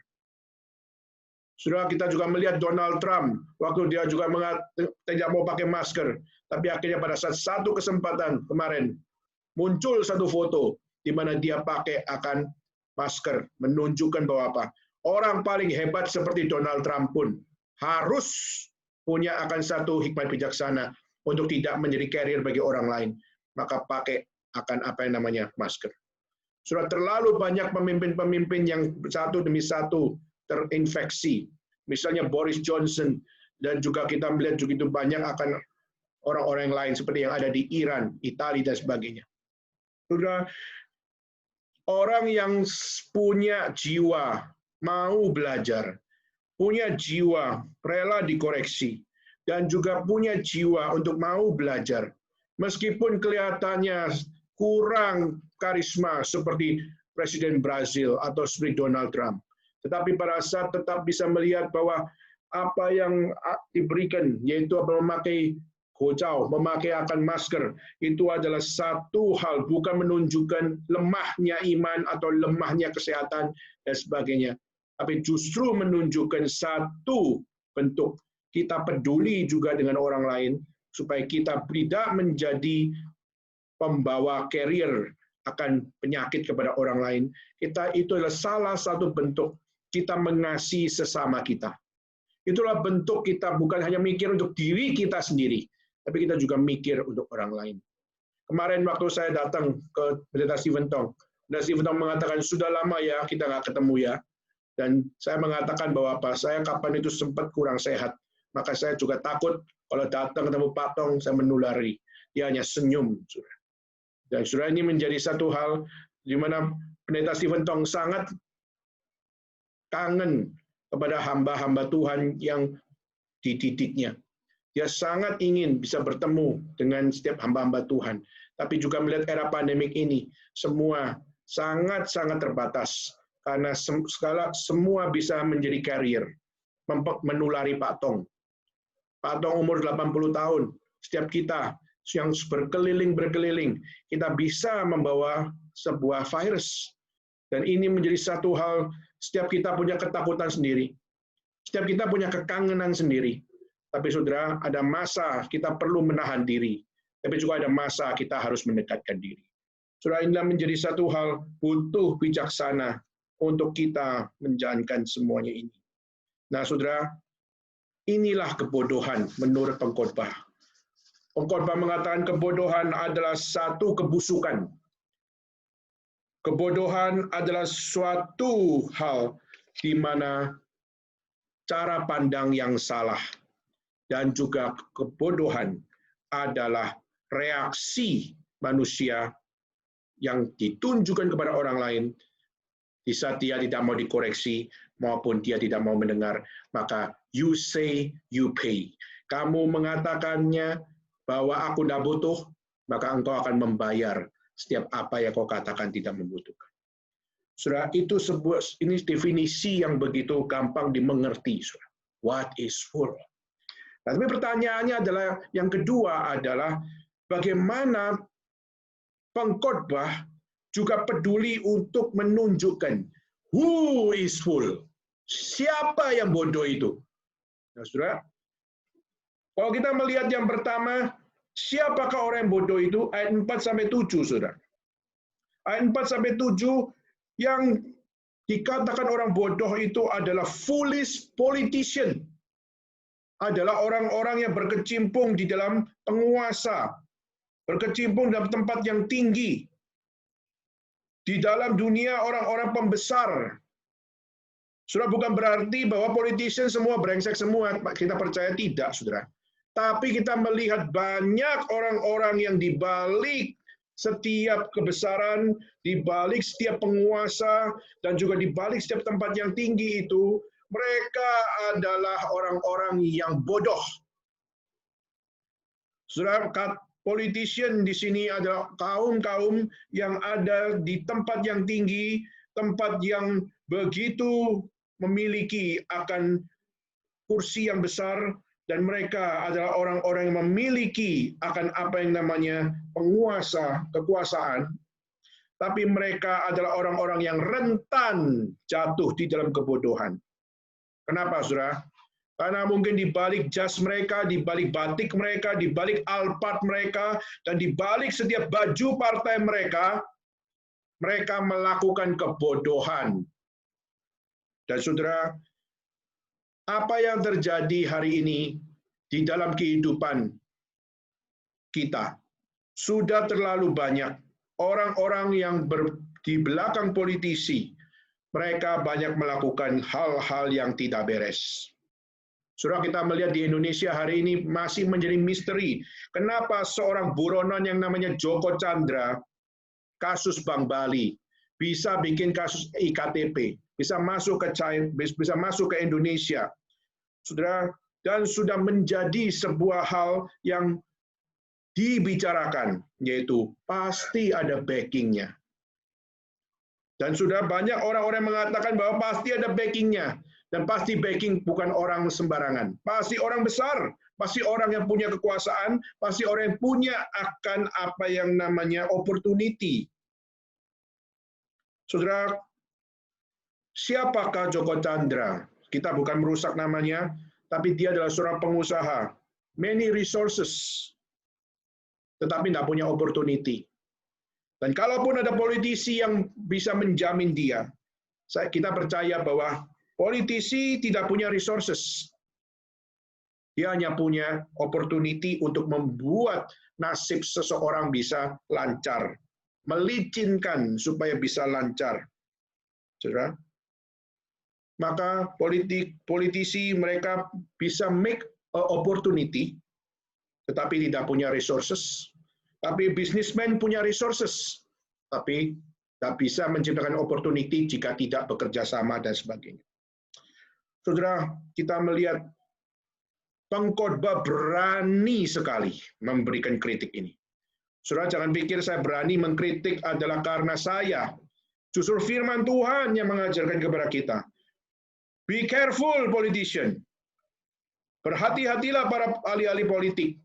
Saudara, kita juga melihat Donald Trump, waktu dia juga tidak mau pakai masker. Tapi akhirnya pada satu kesempatan kemarin, muncul satu foto di mana dia pakai akan masker, menunjukkan bahwa apa? Orang paling hebat seperti Donald Trump pun harus punya akan satu hikmat bijaksana untuk tidak menjadi carrier bagi orang lain, maka pakai akan apa yang namanya masker. Sudah terlalu banyak pemimpin-pemimpin yang satu demi satu terinfeksi. Misalnya Boris Johnson, dan juga kita melihat begitu banyak akan orang-orang yang lain seperti yang ada di Iran, Italia, dan sebagainya. Sudah orang yang punya jiwa mau belajar, punya jiwa rela dikoreksi, dan juga punya jiwa untuk mau belajar. Meskipun kelihatannya kurang karisma seperti Presiden Brazil atau seperti Donald Trump, tetapi pada saat tetap bisa melihat bahwa apa yang diberikan, yaitu memakai hijau, memakai akan masker, itu adalah satu hal, bukan menunjukkan lemahnya iman atau lemahnya kesehatan dan sebagainya, tapi justru menunjukkan satu bentuk kita peduli juga dengan orang lain, supaya kita tidak menjadi pembawa carrier akan penyakit kepada orang lain. Itu adalah salah satu bentuk kita mengasihi sesama kita. Itulah bentuk kita bukan hanya mikir untuk diri kita sendiri, tapi kita juga mikir untuk orang lain. Kemarin waktu saya datang ke Pendeta Stephen Tong, Pendeta Stephen Tong mengatakan, sudah lama ya kita nggak ketemu ya. Dan saya mengatakan bahwa saya kapan itu sempat kurang sehat. Maka saya juga takut kalau datang ketemu Pak Tong, saya menulari. Dia hanya senyum. Dan sudah ini menjadi satu hal di mana Pendeta Stephen Tong sangat kangen kepada hamba-hamba Tuhan yang dididiknya. Dia sangat ingin bisa bertemu dengan setiap hamba-hamba Tuhan. Tapi juga melihat era pandemik ini, semua sangat-sangat terbatas. Karena semua bisa menjadi carrier, menulari Pak Tong. Pak Tong umur 80 tahun, setiap kita yang berkeliling, kita bisa membawa sebuah virus. Dan ini menjadi satu hal, setiap kita punya ketakutan sendiri. Setiap kita punya kekangenan sendiri. Tapi saudara, ada masa kita perlu menahan diri. Tapi juga ada masa kita harus mendekatkan diri. Saudara, inilah menjadi satu hal butuh bijaksana untuk kita menjalankan semuanya ini. Nah, saudara, inilah kebodohan menurut pengkhotbah. Pengkhotbah mengatakan kebodohan adalah satu kebusukan. Kebodohan adalah suatu hal di mana cara pandang yang salah, dan juga kebodohan adalah reaksi manusia yang ditunjukkan kepada orang lain. Di saat dia tidak mau dikoreksi maupun dia tidak mau mendengar, maka you say, you pay. Kamu mengatakannya bahwa aku tidak butuh, maka engkau akan membayar setiap apa yang kau katakan tidak membutuhkan. Saudara, ini definisi yang begitu gampang dimengerti. Saudara. What is full? Nah, tapi pertanyaannya adalah, yang kedua adalah bagaimana pengkhotbah juga peduli untuk menunjukkan who is full. Siapa yang bodoh itu? Nah, saudara, kalau kita melihat yang pertama, siapakah orang yang bodoh itu? Ayat 4-7, saudara. Ayat 4-7 yang dikatakan orang bodoh itu adalah foolish politician. Adalah orang-orang yang berkecimpung di dalam penguasa, berkecimpung dalam tempat yang tinggi. Di dalam dunia orang-orang pembesar. Saudara, bukan berarti bahwa politician semua brengsek semua, kita percaya tidak, saudara. Tapi kita melihat banyak orang-orang yang dibalik setiap kebesaran, dibalik setiap penguasa, dan juga dibalik setiap tempat yang tinggi itu, mereka adalah orang-orang yang bodoh. Saudara, politician di sini adalah kaum-kaum yang ada di tempat yang tinggi, tempat yang begitu memiliki akan kursi yang besar, dan mereka adalah orang-orang yang memiliki akan apa yang namanya penguasa, kekuasaan, tapi mereka adalah orang-orang yang rentan jatuh di dalam kebodohan. Kenapa, saudara? Karena mungkin di balik jas mereka, di balik batik mereka, di balik alpat mereka, dan di balik setiap baju partai mereka, mereka melakukan kebodohan. Dan saudara, apa yang terjadi hari ini di dalam kehidupan kita. Sudah terlalu banyak orang-orang yang di belakang politisi, mereka banyak melakukan hal-hal yang tidak beres. Saudara, kita melihat di Indonesia hari ini masih menjadi misteri. Kenapa seorang buronan yang namanya Joko Chandra, kasus Bank Bali, bisa bikin kasus IKTP, bisa masuk ke China, bisa masuk ke Indonesia. Saudara, dan sudah menjadi sebuah hal yang dibicarakan, yaitu pasti ada backingnya. Dan sudah banyak orang-orang mengatakan bahwa pasti ada backingnya. Dan pasti backing bukan orang sembarangan. Pasti orang besar, pasti orang yang punya kekuasaan, pasti orang yang punya akan apa yang namanya opportunity. Saudara, siapakah Joko Chandra? Kita bukan merusak namanya, tapi dia adalah seorang pengusaha. Many resources, tetapi tidak punya opportunity. Dan kalaupun ada politisi yang bisa menjamin dia, kita percaya bahwa politisi tidak punya resources. Dia hanya punya opportunity untuk membuat nasib seseorang bisa lancar. Melicinkan supaya bisa lancar. Saudara? Maka politisi mereka bisa make opportunity, tetapi tidak punya resources. Tapi businessman punya resources, tapi tidak bisa menciptakan opportunity jika tidak bekerja sama dan sebagainya. Saudara, kita melihat pengkhotbah berani sekali memberikan kritik ini. Saudara, jangan pikir saya berani mengkritik adalah karena saya. Justru firman Tuhan yang mengajarkan kepada kita. Be careful, politician. Berhati-hatilah para ahli-ahli politik.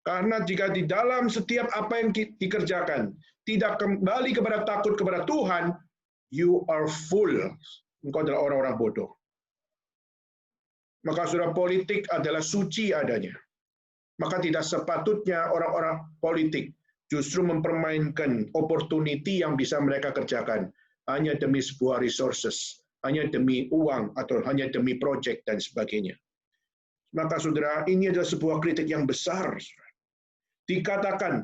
Karena jika di dalam setiap apa yang dikerjakan, tidak kembali kepada takut kepada Tuhan, you are full. Engkau adalah orang-orang bodoh. Maka saudara, politik adalah suci adanya. Maka tidak sepatutnya orang-orang politik justru mempermainkan opportunity yang bisa mereka kerjakan hanya demi sebuah resources, hanya demi uang atau hanya demi project dan sebagainya. Maka saudara, ini adalah sebuah kritik yang besar. Dikatakan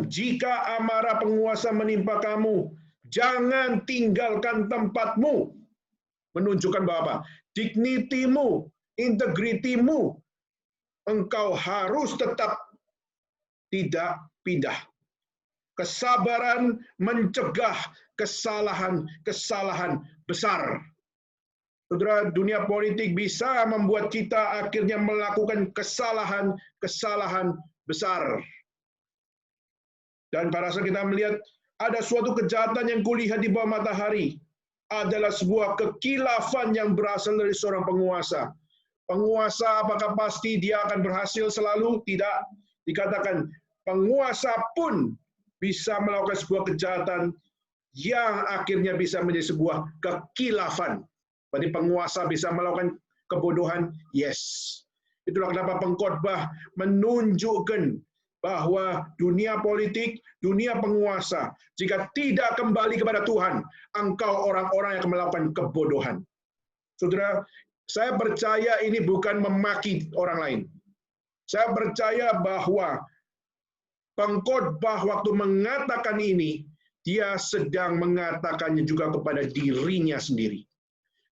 jika amarah penguasa menimpa kamu, jangan tinggalkan tempatmu. Menunjukkan bahwa apa? Dignity-mu, integrity-mu, engkau harus tetap tidak pindah. Kesabaran mencegah kesalahan-kesalahan besar. Saudara, dunia politik bisa membuat kita akhirnya melakukan kesalahan-kesalahan besar. Dan pada saat kita melihat ada suatu kejahatan yang kulihat di bawah matahari, adalah sebuah kekilafan yang berasal dari seorang penguasa. Penguasa apakah pasti dia akan berhasil selalu? Tidak. Dikatakan penguasa pun bisa melakukan sebuah kejahatan yang akhirnya bisa menjadi sebuah kekilafan. Berarti penguasa bisa melakukan kebodohan? Yes. Itulah kenapa pengkhotbah menunjukkan bahwa dunia politik, dunia penguasa, jika tidak kembali kepada Tuhan, engkau orang-orang yang akan melakukan kebodohan. Saudara, saya percaya ini bukan memaki orang lain. Saya percaya bahwa pengkhotbah waktu mengatakan ini, dia sedang mengatakannya juga kepada dirinya sendiri.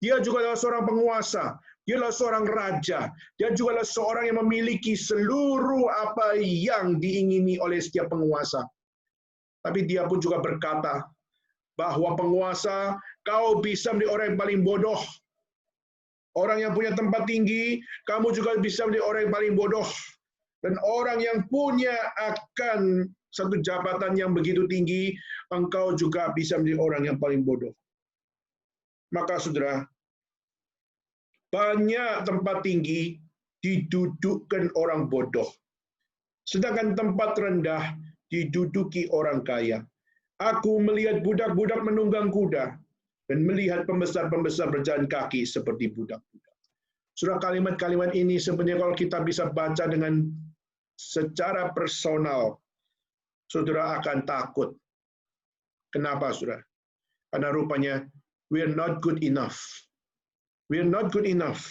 Dia juga adalah seorang penguasa, dia adalah seorang raja, dia juga adalah seorang yang memiliki seluruh apa yang diingini oleh setiap penguasa. Tapi dia pun juga berkata bahwa penguasa, kau bisa menjadi orang yang paling bodoh. Orang yang punya tempat tinggi, kamu juga bisa menjadi orang yang paling bodoh. Dan orang yang punya akan satu jabatan yang begitu tinggi, engkau juga bisa menjadi orang yang paling bodoh. Maka saudara, banyak tempat tinggi didudukkan orang bodoh. Sedangkan tempat rendah diduduki orang kaya. Aku melihat budak-budak menunggang kuda dan melihat pembesar-pembesar berjalan kaki seperti budak-budak. Saudara, kalimat-kalimat ini sebenarnya kalau kita bisa baca dengan secara personal, saudara akan takut. Kenapa, saudara? Karena rupanya we are not good enough. We are not good enough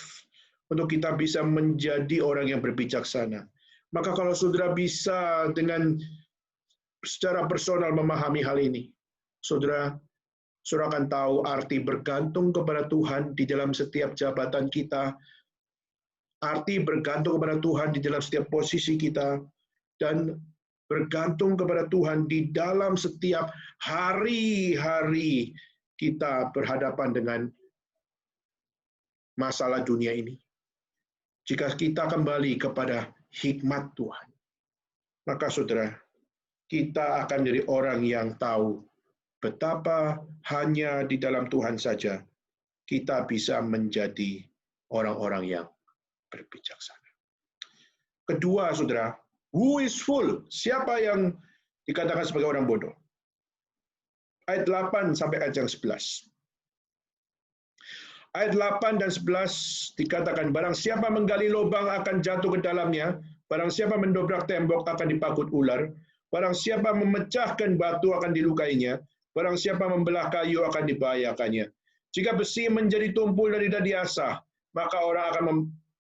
untuk kita bisa menjadi orang yang berbijaksana. Maka kalau saudara bisa dengan secara personal memahami hal ini, saudara akan tahu arti bergantung kepada Tuhan di dalam setiap jabatan kita, arti bergantung kepada Tuhan di dalam setiap posisi kita, dan bergantung kepada Tuhan di dalam setiap hari-hari kita berhadapan dengan masalah dunia ini. Jika kita kembali kepada hikmat Tuhan, maka saudara, kita akan jadi orang yang tahu betapa hanya di dalam Tuhan saja kita bisa menjadi orang-orang yang berbijaksana. Kedua, saudara, who is fool? Siapa yang dikatakan sebagai orang bodoh? Ayat 8 sampai ayat yang 11. Ayat 8 dan 11 dikatakan, barang siapa menggali lubang akan jatuh ke dalamnya, barang siapa mendobrak tembok akan dipakut ular, barang siapa memecahkan batu akan dilukainya, barang siapa membelah kayu akan dibahayakannya. Jika besi menjadi tumpul dan tidak diasah, maka orang akan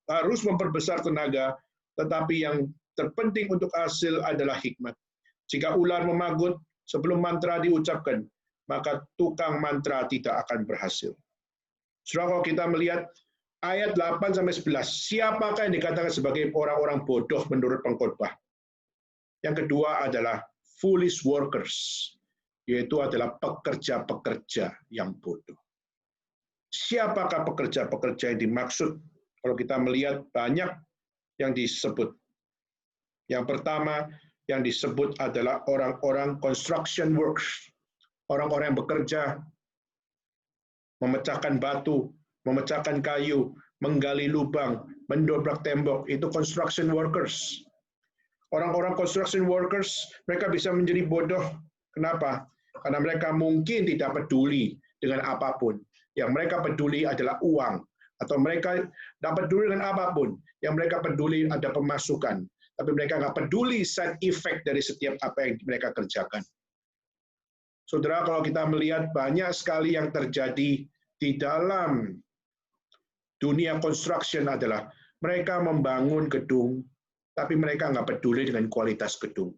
harus memperbesar tenaga, tetapi yang terpenting untuk hasil adalah hikmat. Jika ular memagut sebelum mantra diucapkan, maka tukang mantra tidak akan berhasil. Saudara, kalau kita melihat ayat 8-11, siapakah yang dikatakan sebagai orang-orang bodoh menurut pengkhotbah? Yang kedua adalah foolish workers, yaitu adalah pekerja-pekerja yang bodoh. Siapakah pekerja-pekerja yang dimaksud? Kalau kita melihat banyak yang disebut. Yang pertama yang disebut adalah orang-orang construction workers, orang-orang yang bekerja, memecahkan batu, memecahkan kayu, menggali lubang, mendobrak tembok, itu construction workers. Orang-orang construction workers, mereka bisa menjadi bodoh. Kenapa? Karena mereka mungkin tidak peduli dengan apapun. Yang mereka peduli adalah uang. Atau mereka dapat peduli dengan apapun. Yang mereka peduli ada pemasukan. Tapi mereka nggak peduli side effect dari setiap apa yang mereka kerjakan. Saudara, kalau kita melihat banyak sekali yang terjadi di dalam dunia construction adalah mereka membangun gedung, tapi mereka nggak peduli dengan kualitas gedung.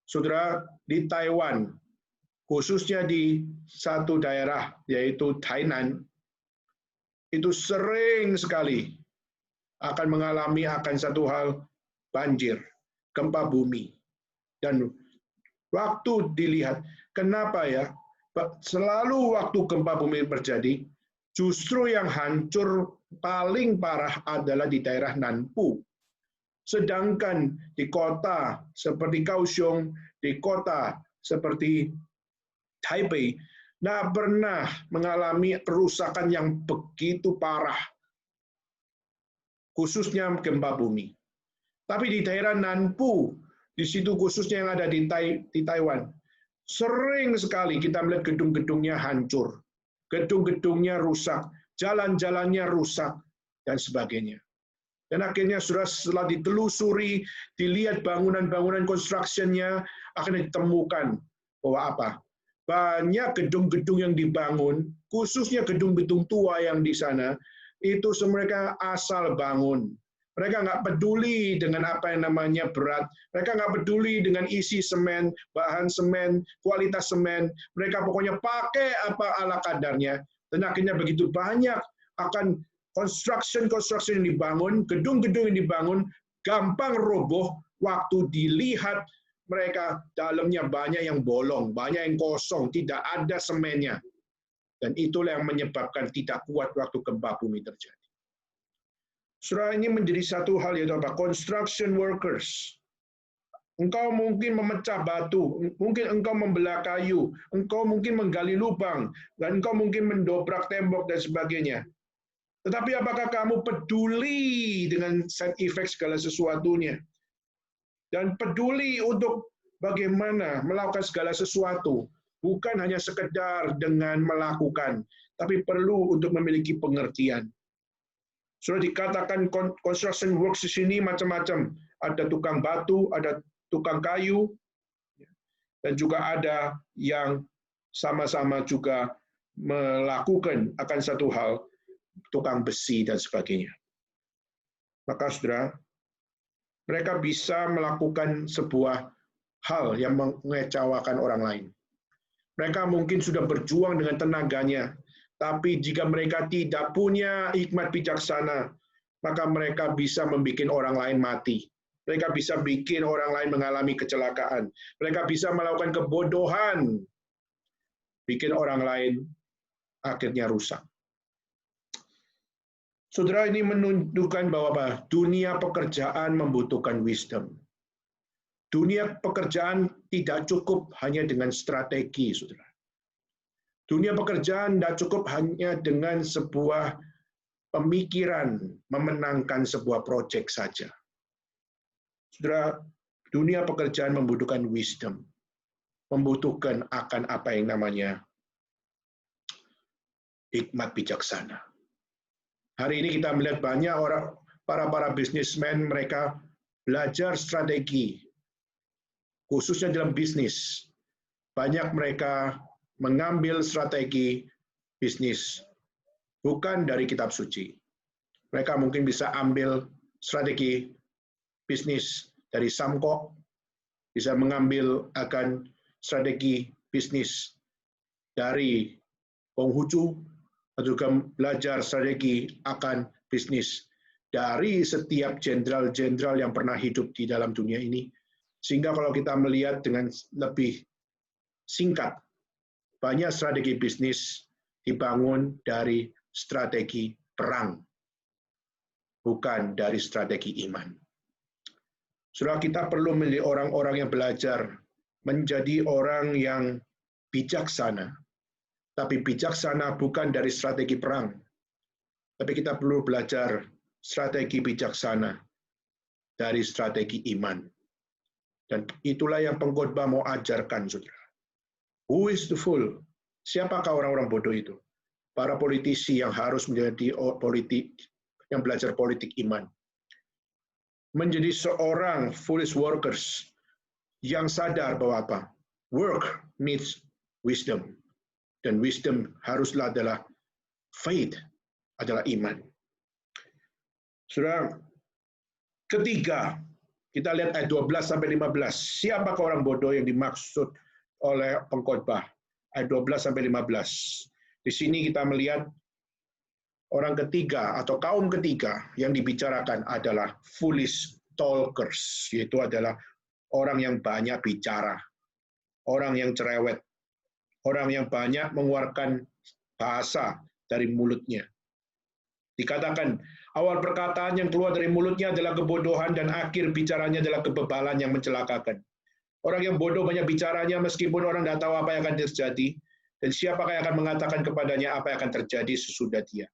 Saudara, di Taiwan, khususnya di satu daerah, yaitu Tainan, itu sering sekali akan mengalami satu hal banjir, gempa bumi. Dan waktu dilihat, kenapa ya, selalu waktu gempa bumi terjadi, justru yang hancur paling parah adalah di daerah Nanpu. Sedangkan di kota seperti Kaohsiung, di kota seperti Taipei, tidak pernah mengalami kerusakan yang begitu parah, khususnya gempa bumi. Tapi di daerah Nanpu, di situ khususnya yang ada di Taiwan, sering sekali kita melihat gedung-gedungnya hancur, gedung-gedungnya rusak, jalan-jalannya rusak, dan sebagainya. Dan akhirnya setelah ditelusuri, dilihat bangunan-bangunan construction-nya, akan ditemukan bahwa apa? Banyak gedung-gedung yang dibangun, khususnya gedung-gedung tua yang di sana, itu mereka asal bangun. Mereka nggak peduli dengan apa yang namanya berat. Mereka nggak peduli dengan isi semen, bahan semen, kualitas semen. Mereka pokoknya pakai apa ala kadarnya. Dan akhirnya begitu banyak akan construction yang dibangun, gedung-gedung yang dibangun, gampang roboh waktu dilihat mereka dalamnya banyak yang bolong, banyak yang kosong, tidak ada semennya. Dan itulah yang menyebabkan tidak kuat waktu gempa bumi terjadi. Saudara, ini menjadi satu hal, yaitu apa? Construction workers. Engkau mungkin memecah batu, mungkin engkau membelah kayu, engkau mungkin menggali lubang, dan engkau mungkin mendobrak tembok dan sebagainya. Tetapi apakah kamu peduli dengan side effect segala sesuatunya? Dan peduli untuk bagaimana melakukan segala sesuatu, bukan hanya sekedar dengan melakukan, tapi perlu untuk memiliki pengertian. Sudah dikatakan construction works di sini macam-macam. Ada tukang batu, ada tukang kayu, dan juga ada yang sama-sama juga melakukan akan satu hal, tukang besi, dan sebagainya. Maka saudara, mereka bisa melakukan sebuah hal yang mengecewakan orang lain. Mereka mungkin sudah berjuang dengan tenaganya, tapi jika mereka tidak punya hikmat bijaksana, maka mereka bisa membuat orang lain mati. Mereka bisa bikin orang lain mengalami kecelakaan. Mereka bisa melakukan kebodohan, bikin orang lain akhirnya rusak. Saudara, ini menunjukkan bahwa dunia pekerjaan membutuhkan wisdom. Dunia pekerjaan tidak cukup hanya dengan strategi, saudara. Dunia pekerjaan tidak cukup hanya dengan sebuah pemikiran memenangkan sebuah proyek saja. Saudara, dunia pekerjaan membutuhkan wisdom, membutuhkan akan apa yang namanya hikmat bijaksana. Hari ini kita melihat banyak orang, para bisnismen, mereka belajar strategi, khususnya dalam bisnis. Banyak mereka mengambil strategi bisnis bukan dari kitab suci. Mereka mungkin bisa ambil strategi bisnis dari Samkok, bisa mengambil akan strategi bisnis dari Konghucu, atau juga belajar strategi akan bisnis dari setiap jenderal-jenderal yang pernah hidup di dalam dunia ini. Sehingga kalau kita melihat dengan lebih singkat, banyak strategi bisnis dibangun dari strategi perang, bukan dari strategi iman. Saudara, kita perlu menjadi orang-orang yang belajar menjadi orang yang bijaksana. Tapi bijaksana bukan dari strategi perang. Tapi kita perlu belajar strategi bijaksana dari strategi iman. Dan itulah yang pengkhotbah mau ajarkan, saudara. Who is the fool? Siapakah orang-orang bodoh itu? Para politisi yang harus menjadi politik, yang belajar politik iman. Menjadi seorang foolish workers yang sadar bahwa apa? Work needs wisdom. Dan wisdom haruslah adalah faith, adalah iman. Saudara, ketiga, kita lihat ayat 12-15. Siapakah orang bodoh yang dimaksud oleh pengkhotbah? Ayat 12-15. Di sini kita melihat orang ketiga atau kaum ketiga yang dibicarakan adalah foolish talkers, yaitu adalah orang yang banyak bicara, orang yang cerewet, orang yang banyak mengeluarkan bahasa dari mulutnya. Dikatakan, awal perkataan yang keluar dari mulutnya adalah kebodohan dan akhir bicaranya adalah kebebalan yang mencelakakan. Orang yang bodoh banyak bicaranya meskipun orang tidak tahu apa yang akan terjadi, dan siapakah yang akan mengatakan kepadanya apa yang akan terjadi sesudah dia.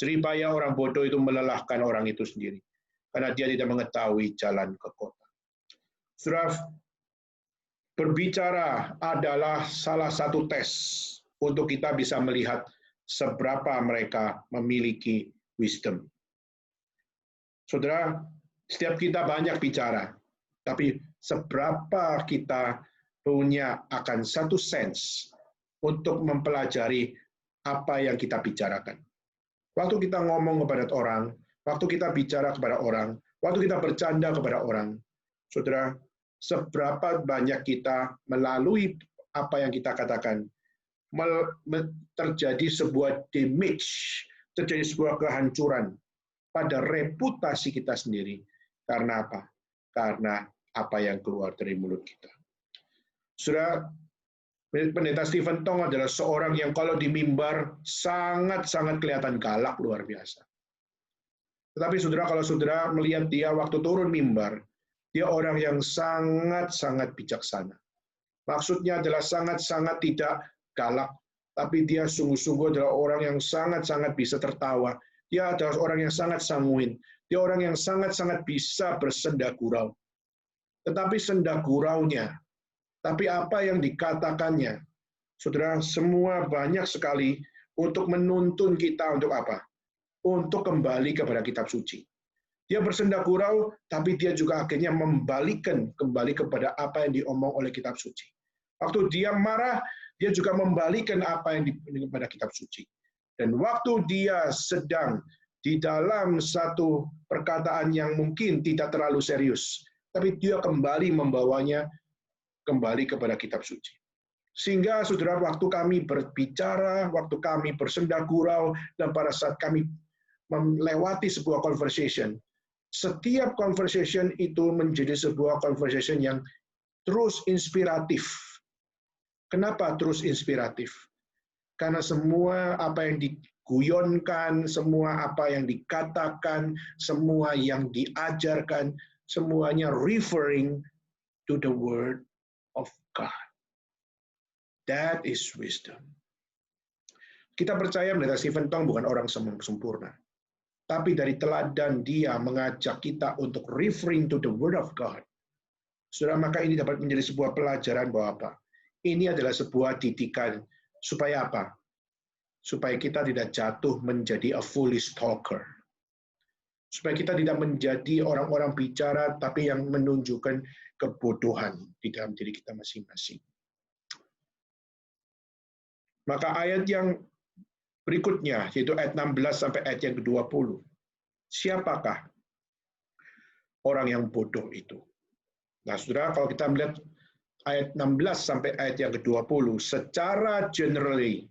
Jeripaya orang bodoh itu melelahkan orang itu sendiri, karena dia tidak mengetahui jalan ke kota. Saudara, berbicara adalah salah satu tes untuk kita bisa melihat seberapa mereka memiliki wisdom. Saudara, setiap kita banyak bicara, tapi seberapa kita punya akan satu sense untuk mempelajari apa yang kita bicarakan. Waktu kita ngomong kepada orang, waktu kita bicara kepada orang, waktu kita bercanda kepada orang, saudara, seberapa banyak kita melalui apa yang kita katakan, terjadi sebuah damage, terjadi sebuah kehancuran pada reputasi kita sendiri. Karena apa? Karena apa yang keluar dari mulut kita. Saudara, Pendeta Stephen Tong adalah seorang yang kalau di mimbar sangat-sangat kelihatan galak luar biasa. Tetapi saudara, kalau saudara melihat dia waktu turun mimbar, dia orang yang sangat-sangat bijaksana. Maksudnya adalah sangat-sangat tidak galak, tapi dia sungguh-sungguh adalah orang yang sangat-sangat bisa tertawa. Dia adalah orang yang sangat sanguin. Dia orang yang sangat-sangat bisa bersenda gurau. Tetapi senda guraunya, tapi apa yang dikatakannya, saudara, semua banyak sekali untuk menuntun kita untuk apa? Untuk kembali kepada kitab suci. Dia bersenda gurau, tapi dia juga akhirnya membalikan kembali kepada apa yang diomong oleh kitab suci. Waktu dia marah, dia juga membalikan apa yang kepada kitab suci. Dan waktu dia sedang di dalam satu perkataan yang mungkin tidak terlalu serius, tapi dia kembali membawanya kembali kepada kitab suci. Sehingga saudara, waktu kami berbicara, waktu kami bersenda gurau, dan pada saat kami melewati sebuah conversation, setiap conversation itu menjadi sebuah conversation yang terus inspiratif. Kenapa terus inspiratif? Karena semua apa yang diguyonkan, semua apa yang dikatakan, semua yang diajarkan, semuanya referring to the word of God. That is wisdom. Kita percaya pendeta Stephen Tong bukan orang sempurna. Tapi dari teladan dia mengajak kita untuk referring to the word of God. Saudara, maka ini dapat menjadi sebuah pelajaran bahwa apa? Ini adalah sebuah didikan. Supaya apa? Supaya kita tidak jatuh menjadi a foolish talker. Supaya kita tidak menjadi orang-orang bicara tapi yang menunjukkan kebodohan di dalam diri kita masing-masing. Maka ayat yang berikutnya, yaitu ayat 16 sampai ayat yang ke-20. Siapakah orang yang bodoh itu? Nah, saudara, kalau kita melihat ayat 16 sampai ayat yang ke-20, secara generally,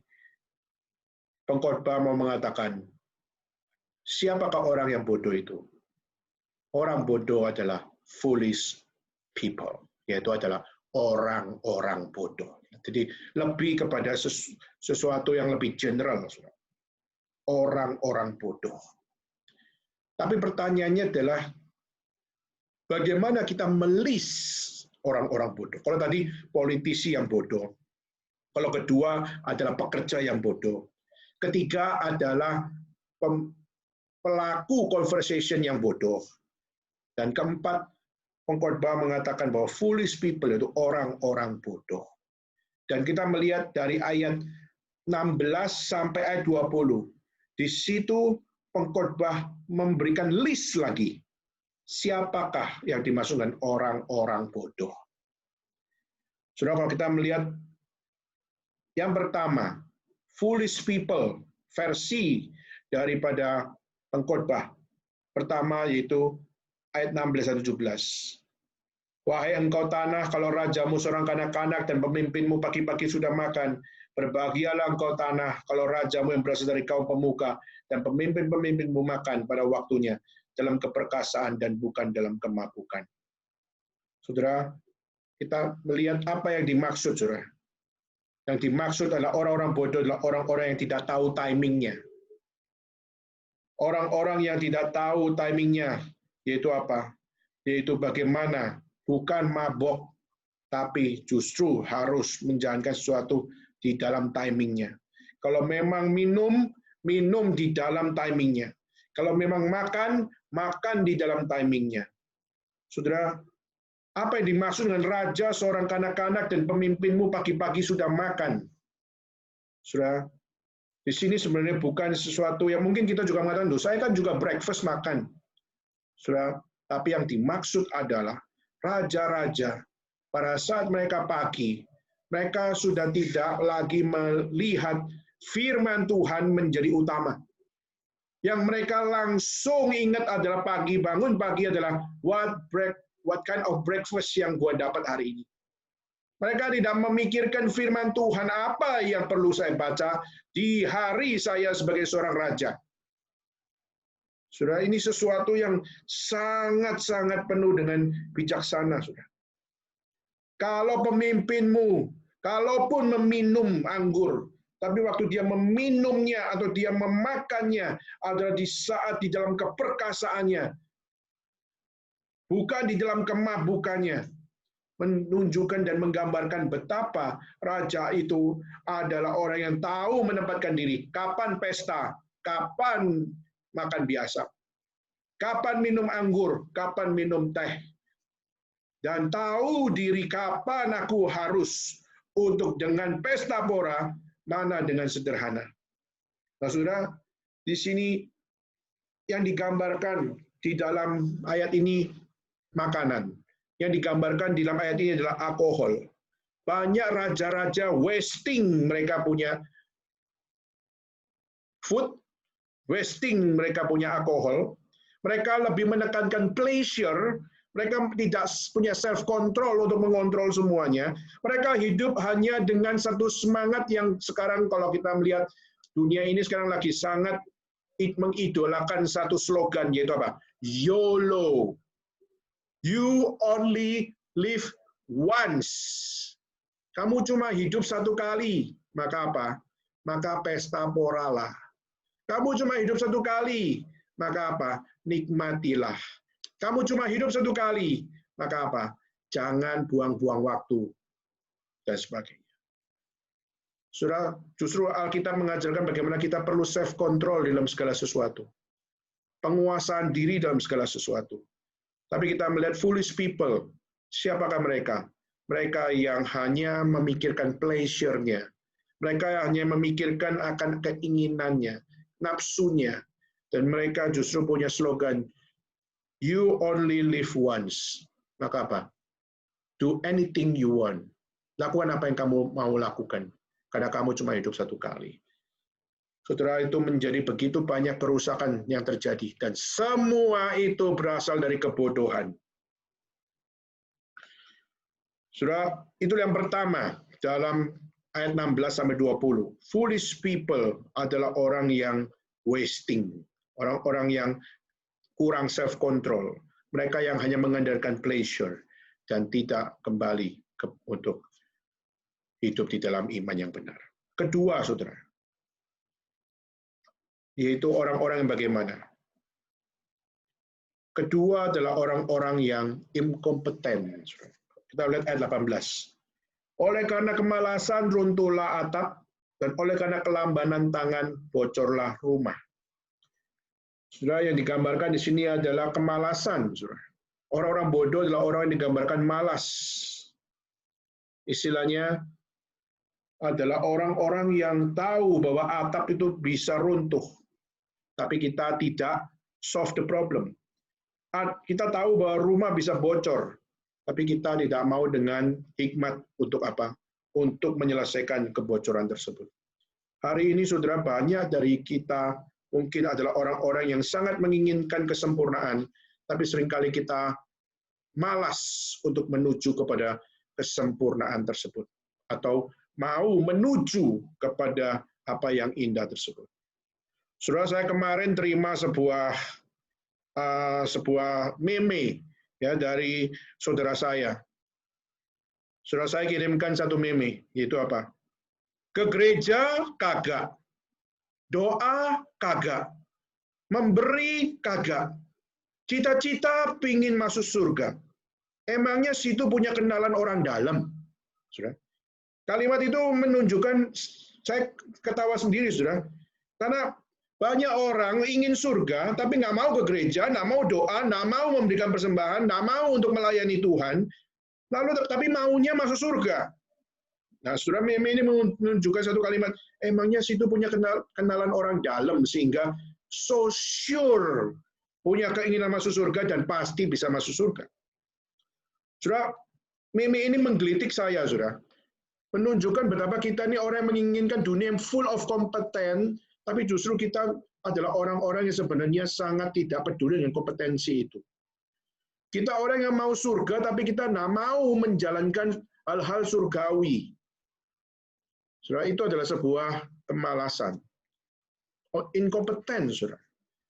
pengkhotbah mau mengatakan, siapakah orang yang bodoh itu? Orang bodoh adalah foolish people, yaitu adalah orang-orang bodoh. Jadi lebih kepada sesuatu yang lebih general, saudara. Orang-orang bodoh. Tapi pertanyaannya adalah, bagaimana kita melis orang-orang bodoh? Kalau tadi politisi yang bodoh, kalau kedua adalah pekerja yang bodoh, ketiga adalah pelaku conversation yang bodoh, dan keempat, pengkhotbah mengatakan bahwa foolish people itu orang-orang bodoh. Dan kita melihat dari ayat 16 sampai ayat 20, di situ pengkhotbah memberikan list lagi. Siapakah yang dimaksudkan orang-orang bodoh? Saudara, kalau kita melihat yang pertama, foolish people, versi daripada pengkhotbah. Pertama yaitu ayat 16-17. Wahai engkau tanah, kalau rajamu seorang kanak-kanak dan pemimpinmu pagi-pagi sudah makan, berbahagialah engkau tanah, kalau rajamu yang berasal dari kaum pemuka dan pemimpin-pemimpinmu makan pada waktunya, dalam keperkasaan dan bukan dalam kemabukan. Saudara, kita melihat apa yang dimaksud, saudara. Yang dimaksud adalah orang-orang bodoh adalah orang-orang yang tidak tahu timingnya. Orang-orang yang tidak tahu timingnya, yaitu apa? Yaitu bagaimana bukan mabok, tapi justru harus menjalankan sesuatu di dalam timingnya. Kalau memang minum, minum di dalam timingnya. Kalau memang makan, makan di dalam timingnya. Saudara, apa yang dimaksud dengan raja, seorang kanak-kanak, dan pemimpinmu pagi-pagi sudah makan? Saudara, di sini sebenarnya bukan sesuatu yang mungkin kita juga mengatakan, saya kan juga breakfast makan. Saudara, tapi yang dimaksud adalah raja-raja, pada saat mereka pagi, mereka sudah tidak lagi melihat firman Tuhan menjadi utama. Yang mereka langsung ingat adalah pagi, bangun pagi adalah what kind of breakfast yang gua dapat hari ini. Mereka tidak memikirkan firman Tuhan apa yang perlu saya baca di hari saya sebagai seorang raja. Saudara, ini sesuatu yang sangat-sangat penuh dengan bijaksana, saudara. Kalau pemimpinmu, kalaupun meminum anggur, tapi waktu dia meminumnya atau dia memakannya adalah di saat di dalam keperkasaannya, bukan di dalam kemabukannya, menunjukkan dan menggambarkan betapa raja itu adalah orang yang tahu menempatkan diri. Kapan pesta, kapan makan biasa, kapan minum anggur, kapan minum teh, dan tahu diri kapan aku harus untuk dengan pesta pora, mana dengan sederhana. Nah, saudara, di sini yang digambarkan di dalam ayat ini makanan. Yang digambarkan di dalam ayat ini adalah alkohol. Banyak raja-raja wasting mereka punya food, wasting mereka punya alkohol, mereka lebih menekankan pleasure, mereka tidak punya self-control untuk mengontrol semuanya. Mereka hidup hanya dengan satu semangat yang sekarang kalau kita melihat dunia ini sekarang lagi sangat mengidolakan satu slogan, yaitu apa? YOLO. You only live once. Kamu cuma hidup satu kali, maka apa? Maka pesta pora lah. Kamu cuma hidup satu kali, maka apa? Nikmatilah. Kamu cuma hidup satu kali, maka apa? Jangan buang-buang waktu, dan sebagainya. Saudara, justru Alkitab mengajarkan bagaimana kita perlu self-control dalam segala sesuatu. Penguasaan diri dalam segala sesuatu. Tapi kita melihat foolish people. Siapakah mereka? Mereka yang hanya memikirkan pleasure-nya. Mereka hanya memikirkan akan keinginannya, nafsunya. Dan mereka justru punya slogan, you only live once. Maka apa? Do anything you want. Lakukan apa yang kamu mau lakukan. Karena kamu cuma hidup satu kali. Saudara, itu menjadi begitu banyak kerusakan yang terjadi. Dan semua itu berasal dari kebodohan. Saudara, itu yang pertama dalam ayat 16-20. Foolish people adalah orang yang wasting. Orang-orang yang kurang self-control. Mereka yang hanya mengandalkan pleasure dan tidak kembali untuk hidup di dalam iman yang benar. Kedua, saudara, yaitu orang-orang yang bagaimana? Kedua adalah orang-orang yang inkompeten. Kita lihat ayat 18. Oleh karena kemalasan runtuhlah atap, dan oleh karena kelambanan tangan bocorlah rumah. Saudara, yang digambarkan di sini adalah kemalasan. Orang-orang bodoh adalah orang yang digambarkan malas. Istilahnya adalah orang-orang yang tahu bahwa atap itu bisa runtuh, tapi kita tidak solve the problem. Kita tahu bahwa rumah bisa bocor, tapi kita tidak mau dengan hikmat untuk apa? Untuk menyelesaikan kebocoran tersebut. Hari ini, saudara, banyak dari kita mungkin adalah orang-orang yang sangat menginginkan kesempurnaan, tapi seringkali kita malas untuk menuju kepada kesempurnaan tersebut, atau mau menuju kepada apa yang indah tersebut. Saudara, saya kemarin terima sebuah meme ya dari saudara saya. Saudara saya kirimkan satu meme, yaitu apa? Ke gereja kagak, doa kagak, memberi kagak, cita-cita pingin masuk surga. Emangnya situ punya kenalan orang dalam? Saudara. Kalimat itu menunjukkan, saya ketawa sendiri, saudara. Karena banyak orang ingin surga, tapi nggak mau ke gereja, nggak mau doa, nggak mau memberikan persembahan, nggak mau untuk melayani Tuhan, lalu tapi maunya masuk surga. Nah, saudara, meme ini menunjukkan satu kalimat, emangnya situ punya kenalan orang dalam, sehingga so sure punya keinginan masuk surga dan pasti bisa masuk surga. Saudara, meme ini menggelitik saya, saudara. Menunjukkan betapa kita ini orang yang menginginkan dunia yang full of kompeten, tapi justru kita adalah orang-orang yang sebenarnya sangat tidak peduli dengan kompetensi itu. Kita orang yang mau surga, tapi kita tidak mau menjalankan hal-hal surgawi. Saudara, itu adalah sebuah kemalasan. Inkompeten, saudara.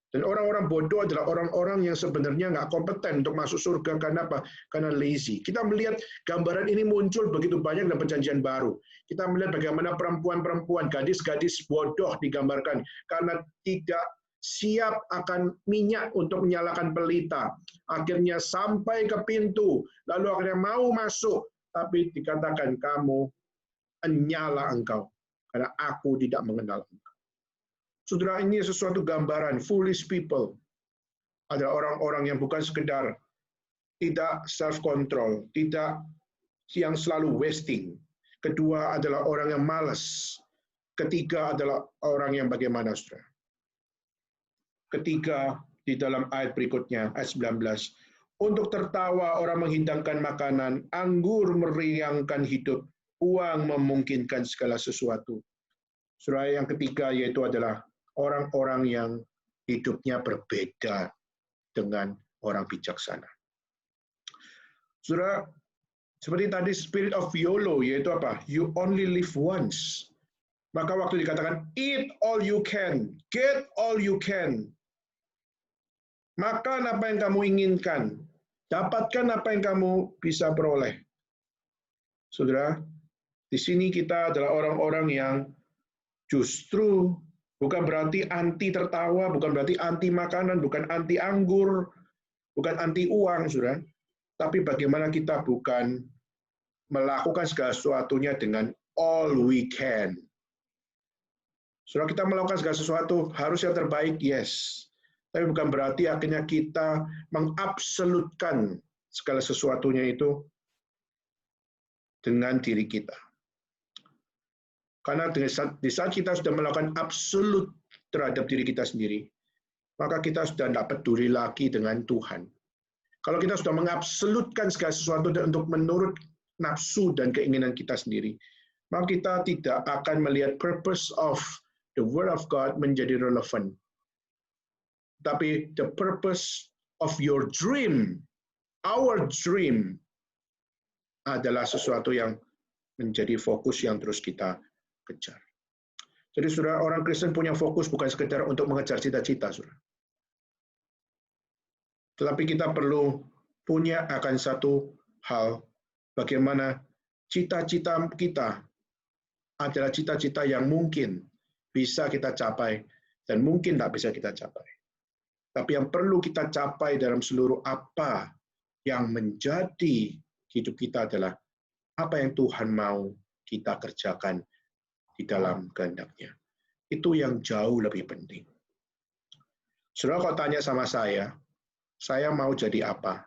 Dan orang-orang bodoh adalah orang-orang yang sebenarnya nggak kompeten untuk masuk surga. Karena apa? Karena lazy. Kita melihat gambaran ini muncul begitu banyak dalam Perjanjian Baru. Kita melihat bagaimana perempuan-perempuan, gadis-gadis bodoh digambarkan karena tidak siap akan minyak untuk menyalakan pelita. Akhirnya sampai ke pintu, lalu akhirnya mau masuk, tapi dikatakan kamu nyala engkau, karena aku tidak mengenal engkau. Saudara, ini sesuatu gambaran foolish people adalah orang-orang yang bukan sekedar tidak self-control, tidak yang selalu wasting. Kedua adalah orang yang malas. Ketiga adalah orang yang bagaimana, saudara? Ketiga, di dalam ayat berikutnya, ayat 19. Untuk tertawa orang menghidangkan makanan, anggur meriangkan hidup, uang memungkinkan segala sesuatu. Saudara, yang ketiga yaitu adalah orang-orang yang hidupnya berbeda dengan orang bijaksana. Saudara, seperti tadi spirit of YOLO, yaitu apa? You only live once. Maka waktu dikatakan, eat all you can, get all you can. Makan apa yang kamu inginkan, dapatkan apa yang kamu bisa peroleh. Saudara, di sini kita adalah orang-orang yang justru bukan berarti anti tertawa, bukan berarti anti makanan, bukan anti anggur, bukan anti uang, saudara. Tapi bagaimana kita bukan melakukan segala sesuatunya dengan all we can. Saudara, kita melakukan segala sesuatu harus yang terbaik, yes. Tapi bukan berarti akhirnya kita mengabsolutkan segala sesuatunya itu dengan diri kita. Karena di saat kita sudah melakukan absolut terhadap diri kita sendiri, maka kita sudah tidak peduli lagi dengan Tuhan. Kalau kita sudah mengabsolutkan segala sesuatu untuk menurut nafsu dan keinginan kita sendiri, maka kita tidak akan melihat purpose of the Word of God menjadi relevan. Tapi the purpose of your dream, our dream, adalah sesuatu yang menjadi fokus yang terus kita kejar. Jadi saudara, orang Kristen punya fokus bukan sekedar untuk mengejar cita-cita, saudara. Tetapi kita perlu punya akan satu hal, bagaimana cita-cita kita adalah cita-cita yang mungkin bisa kita capai dan mungkin tidak bisa kita capai. Tapi yang perlu kita capai dalam seluruh apa yang menjadi hidup kita adalah apa yang Tuhan mau kita kerjakan di dalam kehendak-Nya. Itu yang jauh lebih penting. Saudara, kalau tanya sama saya mau jadi apa?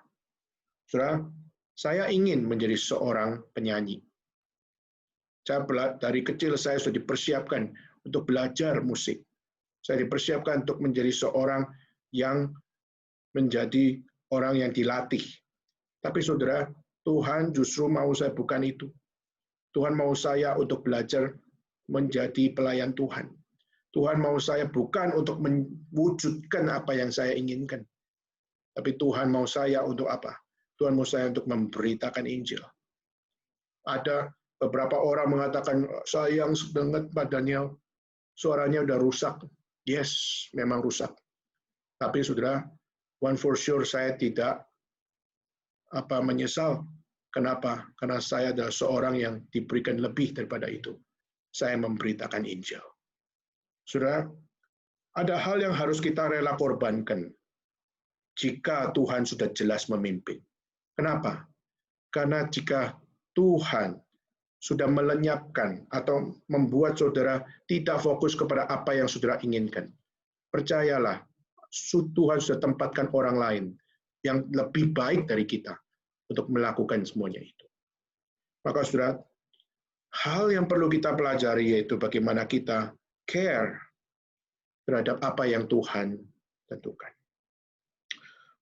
Saudara, saya ingin menjadi seorang penyanyi. Dari kecil saya sudah dipersiapkan untuk belajar musik. Saya dipersiapkan untuk menjadi seorang yang menjadi orang yang dilatih. Tapi saudara, Tuhan justru mau saya bukan itu. Tuhan mau saya untuk belajar menjadi pelayan Tuhan. Tuhan mau saya bukan untuk mewujudkan apa yang saya inginkan. Tapi Tuhan mau saya untuk apa? Tuhan mau saya untuk memberitakan Injil. Ada beberapa orang mengatakan, sayang banget badannya, suaranya udah rusak. Yes, memang rusak. Tapi saudara, one for sure saya tidak menyesal. Kenapa? Karena saya adalah seorang yang diberikan lebih daripada itu. Saya memberitakan Injil. Saudara, ada hal yang harus kita rela korbankan jika Tuhan sudah jelas memimpin. Kenapa? Karena jika Tuhan sudah melenyapkan atau membuat saudara tidak fokus kepada apa yang saudara inginkan, percayalah, Tuhan sudah tempatkan orang lain yang lebih baik dari kita untuk melakukan semuanya itu. Maka saudara, hal yang perlu kita pelajari yaitu bagaimana kita care terhadap apa yang Tuhan tentukan.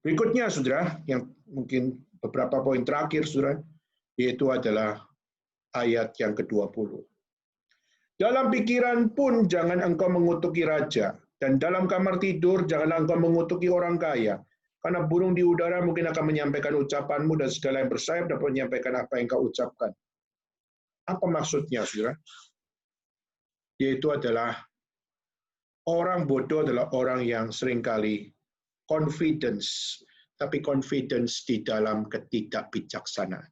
Berikutnya, saudara, yang mungkin beberapa poin terakhir, saudara, yaitu adalah ayat yang ke-20. Dalam pikiran pun jangan engkau mengutuki raja, dan dalam kamar tidur janganlah engkau mengutuki orang kaya, karena burung di udara mungkin akan menyampaikan ucapanmu, dan segala yang bersayap dapat menyampaikan apa yang kau ucapkan. Apa maksudnya, saudara? Yaitu adalah orang bodoh adalah orang yang seringkali confidence, tapi confidence di dalam ketidakbijaksanaan.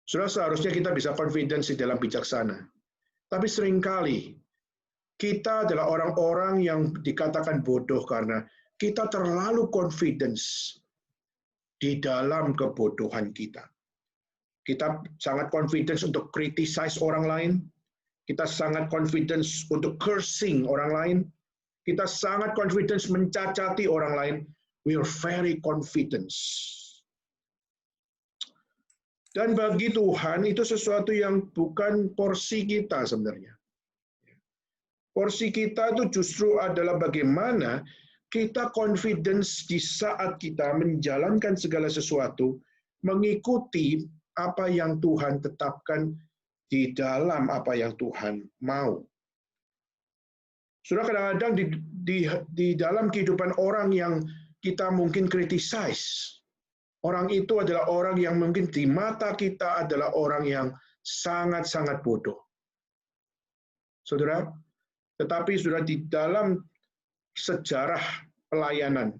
Saudara, seharusnya kita bisa confidence di dalam bijaksana. Tapi seringkali kita adalah orang-orang yang dikatakan bodoh karena kita terlalu confidence di dalam kebodohan kita. Kita sangat confidence untuk criticize orang lain. Kita sangat confidence untuk cursing orang lain. Kita sangat confidence mencacati orang lain. We are very confident. Dan bagi Tuhan itu sesuatu yang bukan porsi kita sebenarnya. Porsi kita itu justru adalah bagaimana kita confidence di saat kita menjalankan segala sesuatu, mengikuti apa yang Tuhan tetapkan di dalam apa yang Tuhan mau. Saudara, kadang-kadang di dalam kehidupan orang yang kita mungkin criticize, orang itu adalah orang yang mungkin di mata kita adalah orang yang sangat-sangat bodoh. Saudara, tetapi sudah di dalam sejarah pelayanan,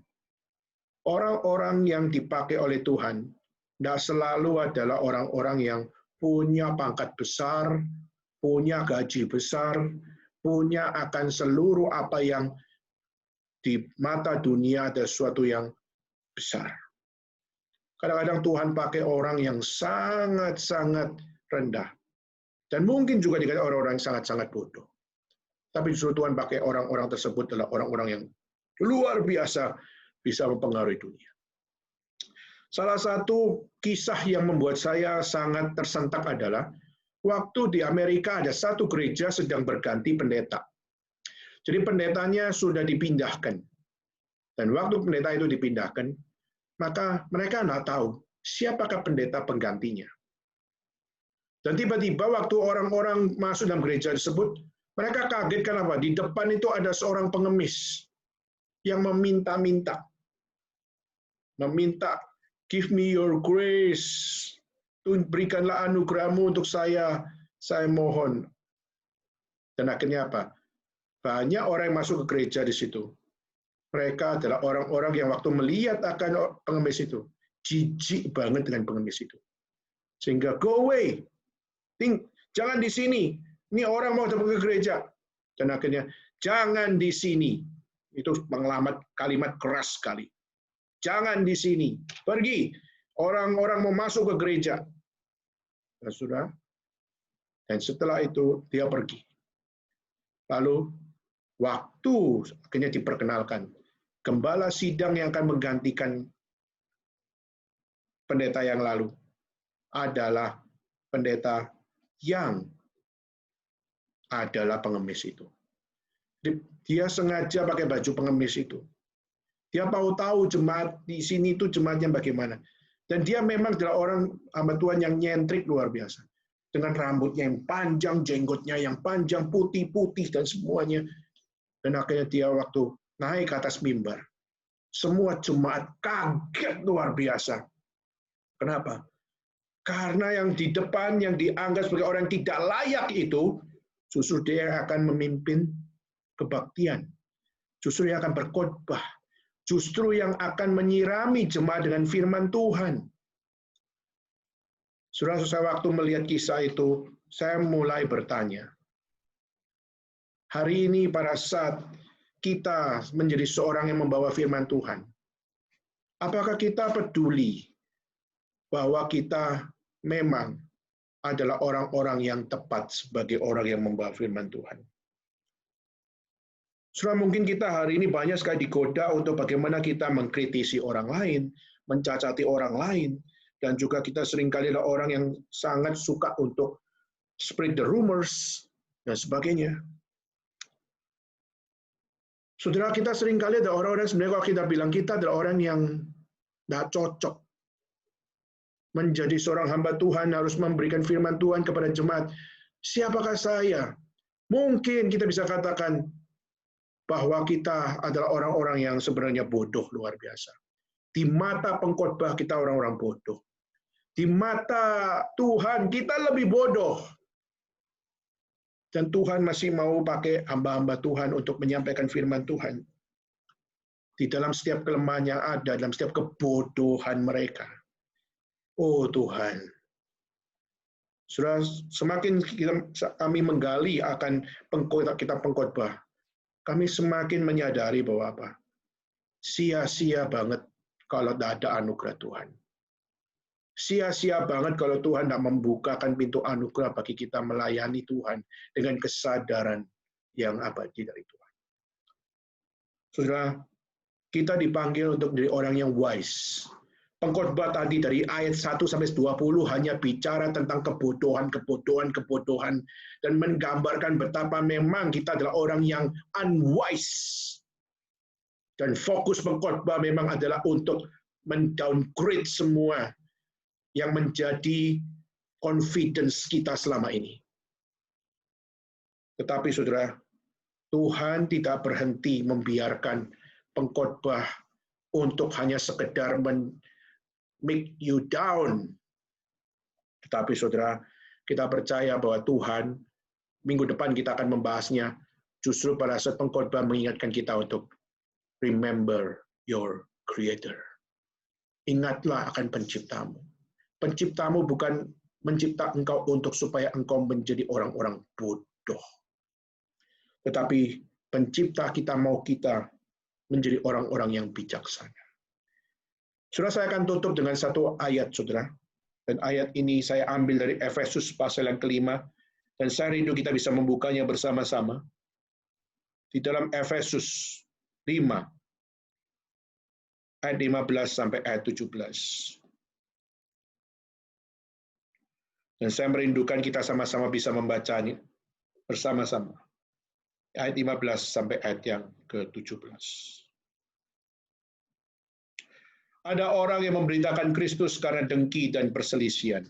orang-orang yang dipakai oleh Tuhan tidak selalu adalah orang-orang yang punya pangkat besar, punya gaji besar, punya akan seluruh apa yang di mata dunia ada sesuatu yang besar. Kadang-kadang Tuhan pakai orang yang sangat-sangat rendah. Dan mungkin juga dikatakan orang-orang yang sangat-sangat bodoh. Tapi justru Tuhan pakai orang-orang tersebut adalah orang-orang yang luar biasa bisa mempengaruhi dunia. Salah satu kisah yang membuat saya sangat tersentak adalah waktu di Amerika ada satu gereja sedang berganti pendeta. Jadi pendetanya sudah dipindahkan. Dan waktu pendeta itu dipindahkan, maka mereka tidak tahu siapakah pendeta penggantinya. Dan tiba-tiba waktu orang-orang masuk dalam gereja tersebut, mereka kaget kenapa? Di depan itu ada seorang pengemis yang meminta, give me your grace, berikanlah anugerahmu untuk saya mohon. Dan akhirnya apa? Banyak orang yang masuk ke gereja di situ. Mereka adalah orang-orang yang waktu melihat akan pengemis itu, jijik banget dengan pengemis itu. Sehingga go away, jangan di sini. Ini orang mau datang ke gereja. Dan akhirnya, jangan di sini. Itu kalimat keras sekali. Jangan di sini. Pergi. Orang-orang mau masuk ke gereja. Dan sudah. Dan setelah itu, dia pergi. Lalu, waktu akhirnya diperkenalkan. Gembala sidang yang akan menggantikan pendeta yang lalu adalah pendeta yang adalah pengemis itu. Dia sengaja pakai baju pengemis itu. Dia mau tahu jemaat di sini itu jemaatnya bagaimana. Dan dia memang adalah orang hamba Tuhan yang nyentrik luar biasa. Dengan rambutnya yang panjang, jenggotnya yang panjang, putih-putih dan semuanya. Dan akhirnya dia waktu naik ke atas mimbar, semua jemaat kaget luar biasa. Kenapa? Karena yang di depan, yang dianggap sebagai orang yang tidak layak itu, justru dia yang akan memimpin kebaktian. Justru yang akan berkhotbah. Justru yang akan menyirami jemaat dengan firman Tuhan. Saudara, waktu melihat kisah itu, saya mulai bertanya. Hari ini pada saat kita menjadi seorang yang membawa firman Tuhan, apakah kita peduli bahwa kita memang adalah orang-orang yang tepat sebagai orang yang membawa firman Tuhan? Saudara, mungkin kita hari ini banyak sekali digoda untuk bagaimana kita mengkritisi orang lain, mencacati orang lain, dan juga kita seringkali adalah orang yang sangat suka untuk spread the rumors, dan sebagainya. Saudara, kita seringkali ada orang-orang sebenarnya kalau kita bilang kita adalah orang yang tidak cocok menjadi seorang hamba Tuhan, harus memberikan firman Tuhan kepada jemaat. Siapakah saya? Mungkin kita bisa katakan bahwa kita adalah orang-orang yang sebenarnya bodoh luar biasa. Di mata pengkhotbah kita orang-orang bodoh. Di mata Tuhan kita lebih bodoh. Dan Tuhan masih mau pakai hamba-hamba Tuhan untuk menyampaikan firman Tuhan. Di dalam setiap kelemahan yang ada, dalam setiap kebodohan mereka. Oh Tuhan. Saudara, semakin kami menggali akan kita pengkhotbah, kami semakin menyadari bahwa apa? Sia-sia banget kalau tidak ada anugerah Tuhan. Sia-sia banget kalau Tuhan tidak membukakan pintu anugerah bagi kita melayani Tuhan dengan kesadaran yang abadi dari Tuhan. Saudara, kita dipanggil untuk menjadi orang yang wise. Pengkhotbah tadi dari ayat 1 sampai 20 hanya bicara tentang kebodohan dan menggambarkan betapa memang kita adalah orang yang unwise. Dan fokus pengkhotbah memang adalah untuk mendowngrade semua yang menjadi confidence kita selama ini. Tetapi saudara, Tuhan tidak berhenti membiarkan pengkhotbah untuk hanya sekedar make you down. Tetapi saudara, kita percaya bahwa Tuhan, minggu depan kita akan membahasnya, justru pada saat pengkhotbah mengingatkan kita untuk remember your creator. Ingatlah akan penciptamu. Penciptamu bukan mencipta engkau untuk supaya engkau menjadi orang-orang bodoh. Tetapi pencipta kita mau kita menjadi orang-orang yang bijaksana. Saudara, saya akan tutup dengan satu ayat, saudara. Dan ayat ini saya ambil dari Efesus pasal yang kelima. Dan saya rindu kita bisa membukanya bersama-sama. Di dalam Efesus 5, ayat 15 sampai ayat 17. Dan saya merindukan kita sama-sama bisa membacanya bersama-sama. Ayat 15 sampai ayat yang ke-17. Ada orang yang memberitakan Kristus karena dengki dan perselisihan.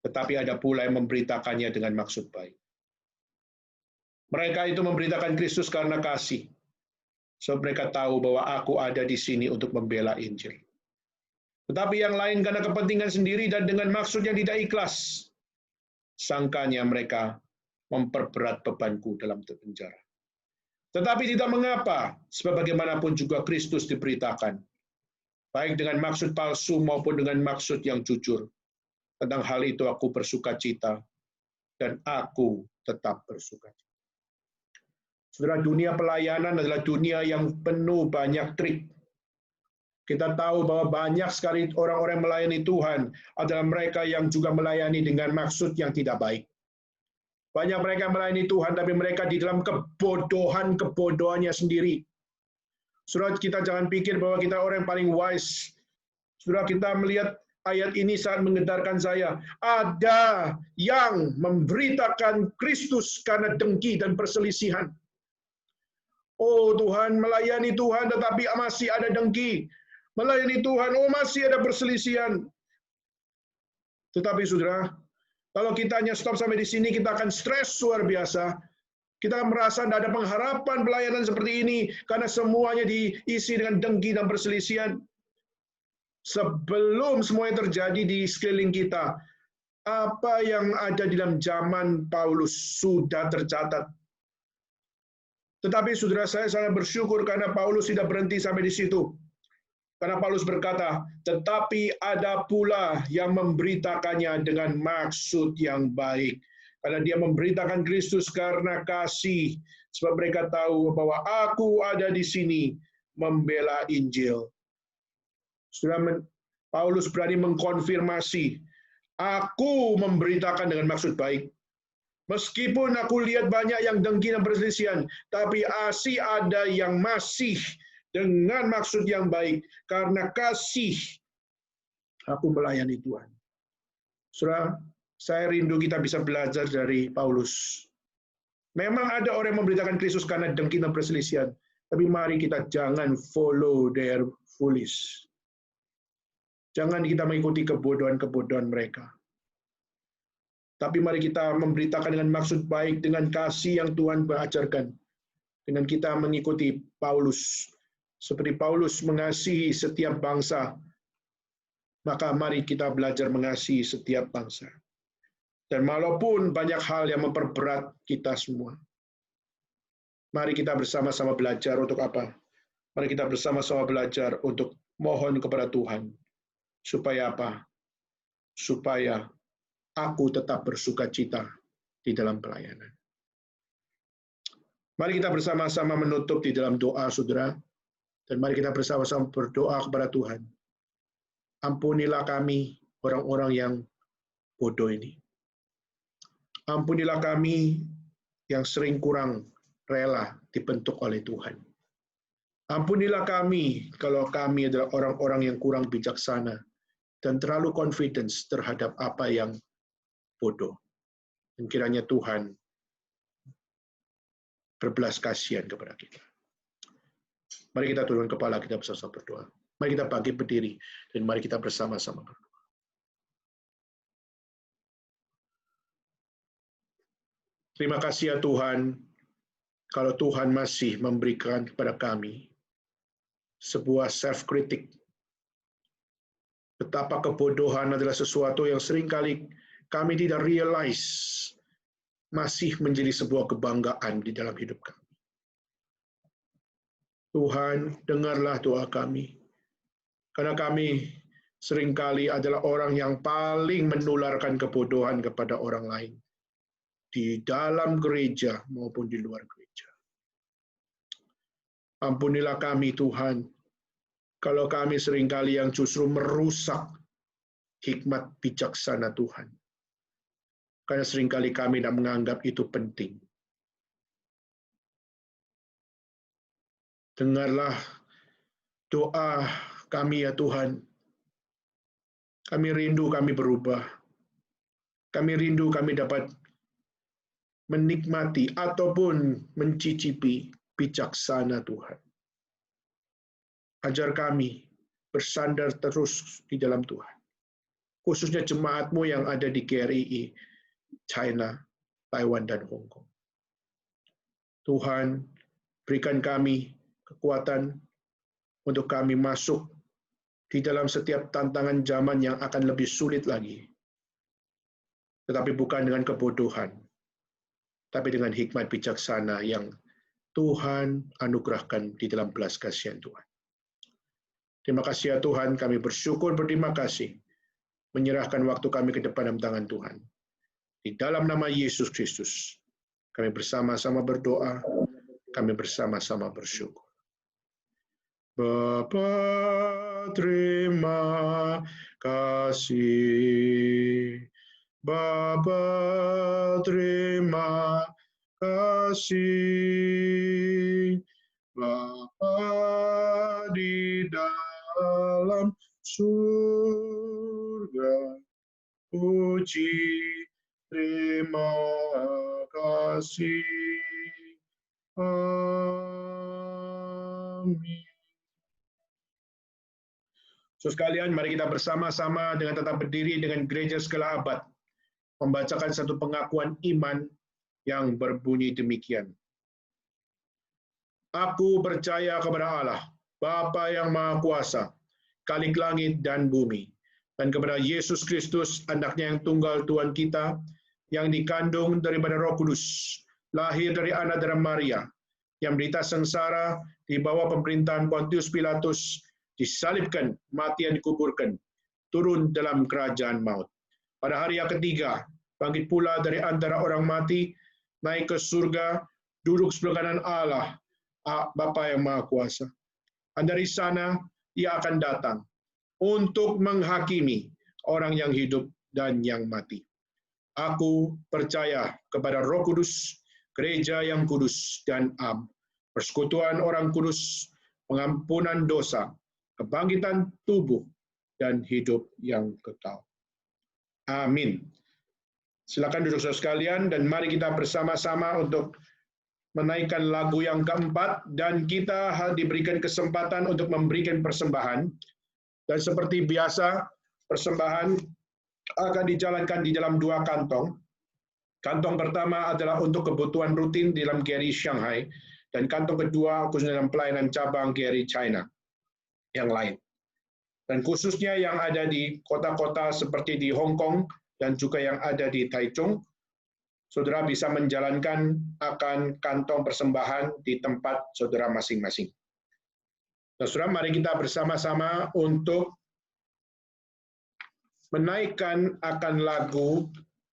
Tetapi ada pula yang memberitakannya dengan maksud baik. Mereka itu memberitakan Kristus karena kasih. Sebab mereka tahu bahwa aku ada di sini untuk membela Injil. Tetapi yang lain karena kepentingan sendiri dan dengan maksud yang tidak ikhlas. Sangkanya mereka memperberat bebanku dalam penjara. Tetapi tidak mengapa, sebab bagaimanapun juga Kristus diberitakan, baik dengan maksud palsu maupun dengan maksud yang jujur. Tentang hal itu aku bersukacita, dan aku tetap bersukacita. Saudara, dunia pelayanan adalah dunia yang penuh banyak trik. Kita tahu bahwa banyak sekali orang-orang yang melayani Tuhan adalah mereka yang juga melayani dengan maksud yang tidak baik. Banyak mereka melayani Tuhan, tapi mereka di dalam kebodohannya sendiri. Saudara, kita jangan pikir bahwa kita orang yang paling wise. Saudara, kita melihat ayat ini saat menggetarkan saya. Ada yang memberitakan Kristus karena dengki dan perselisihan. Oh Tuhan, melayani Tuhan tetapi masih ada dengki. Melayani Tuhan, oh masih ada perselisihan. Tetapi saudara, kalau kita hanya stop sampai di sini, kita akan stres luar biasa. Kita merasa tidak ada pengharapan pelayanan seperti ini, karena semuanya diisi dengan dengki dan perselisihan. Sebelum semuanya terjadi di sekeliling kita, apa yang ada di dalam zaman Paulus sudah tercatat. Tetapi saudara, saya sangat bersyukur karena Paulus tidak berhenti sampai di situ. Karena Paulus berkata, tetapi ada pula yang memberitakannya dengan maksud yang baik. Karena dia memberitakan Kristus karena kasih. Sebab mereka tahu bahwa aku ada di sini membela Injil. Saudara, Paulus berani mengkonfirmasi, aku memberitakan dengan maksud baik. Meskipun aku lihat banyak yang dengki dan perselisihan, tapi masih ada yang masih dengan maksud yang baik, karena kasih aku melayani Tuhan. Saudara, saya rindu kita bisa belajar dari Paulus. Memang ada orang yang memberitakan Kristus karena dengki dan perselisihan, tapi mari kita jangan follow their foolish. Jangan kita mengikuti kebodohan-kebodohan mereka. Tapi mari kita memberitakan dengan maksud baik, dengan kasih yang Tuhan ajarkan. Dengan kita mengikuti Paulus. Seperti Paulus mengasihi setiap bangsa, maka mari kita belajar mengasihi setiap bangsa. Dan walaupun banyak hal yang memperberat kita semua, mari kita bersama-sama belajar untuk apa? Mari kita bersama-sama belajar untuk mohon kepada Tuhan. Supaya apa? Supaya aku tetap bersukacita di dalam pelayanan. Mari kita bersama-sama menutup di dalam doa, saudara. Dan mari kita bersama-sama berdoa kepada Tuhan. Ampunilah kami, orang-orang yang bodoh ini. Ampunilah kami yang sering kurang rela dibentuk oleh Tuhan. Ampunilah kami kalau kami adalah orang-orang yang kurang bijaksana dan terlalu confidence terhadap apa yang bodoh. Dan kiranya Tuhan berbelas kasihan kepada kita. Mari kita turun kepala, kita bersama-sama berdoa. Mari kita bangkit berdiri, dan mari kita bersama-sama berdoa. Terima kasih ya Tuhan, kalau Tuhan masih memberikan kepada kami sebuah self-kritik. Betapa kebodohan adalah sesuatu yang seringkali kami tidak realize masih menjadi sebuah kebanggaan di dalam hidup kami. Tuhan, dengarlah doa kami. Karena kami seringkali adalah orang yang paling menularkan kebodohan kepada orang lain. Di dalam gereja maupun di luar gereja. Ampunilah kami Tuhan, kalau kami seringkali yang justru merusak hikmat bijaksana Tuhan. Karena seringkali kami tidak menganggap itu penting. Dengarlah doa kami ya Tuhan. Kami rindu kami berubah. Kami rindu kami dapat menikmati ataupun mencicipi bijaksana Tuhan. Ajar kami bersandar terus di dalam Tuhan. Khususnya jemaat-Mu yang ada di KRII, China, Taiwan, dan Hong Kong. Tuhan, berikan kami kekuatan untuk kami masuk di dalam setiap tantangan zaman yang akan lebih sulit lagi. Tetapi bukan dengan kebodohan, tapi dengan hikmat bijaksana yang Tuhan anugerahkan di dalam belas kasihan Tuhan. Terima kasih ya Tuhan, kami bersyukur berterima kasih menyerahkan waktu kami ke depan dalam tangan Tuhan. Di dalam nama Yesus Kristus, kami bersama-sama berdoa, kami bersama-sama bersyukur. Bapa, terima kasih. Bapa, terima kasih. Bapa di dalam surga, puji, terima kasih. Amin. So sekalian, mari kita bersama-sama dengan tetap berdiri dengan gereja segala abad, membacakan satu pengakuan iman yang berbunyi demikian. Aku percaya kepada Allah, Bapa yang Maha Kuasa, Khalik langit dan bumi, dan kepada Yesus Kristus, anaknya yang tunggal Tuhan kita, yang dikandung daripada Roh Kudus, lahir dari anak darah Maria, yang menderita sengsara di bawah pemerintahan Pontius Pilatus, disalibkan, mati dan dikuburkan, turun dalam kerajaan maut. Pada hari yang ketiga, bangkit pula dari antara orang mati, naik ke surga, duduk sebelah kanan Allah, Bapa yang Maha Kuasa. Dan dari sana, Ia akan datang untuk menghakimi orang yang hidup dan yang mati. Aku percaya kepada Roh Kudus, gereja yang kudus dan am, persekutuan orang kudus, pengampunan dosa, kebangkitan tubuh, dan hidup yang kekal. Amin. Silakan duduk saudara sekalian dan mari kita bersama-sama untuk menaikkan lagu yang keempat dan kita diberikan kesempatan untuk memberikan persembahan. Dan seperti biasa, persembahan akan dijalankan di dalam dua kantong. Kantong pertama adalah untuk kebutuhan rutin di dalam KRI Shanghai, dan kantong kedua khususnya dalam pelayanan cabang KRI China yang lain. Dan khususnya yang ada di kota-kota seperti di Hong Kong dan juga yang ada di Taichung, saudara bisa menjalankan akan kantong persembahan di tempat saudara masing-masing. Nah, saudara, mari kita bersama-sama untuk menaikkan akan lagu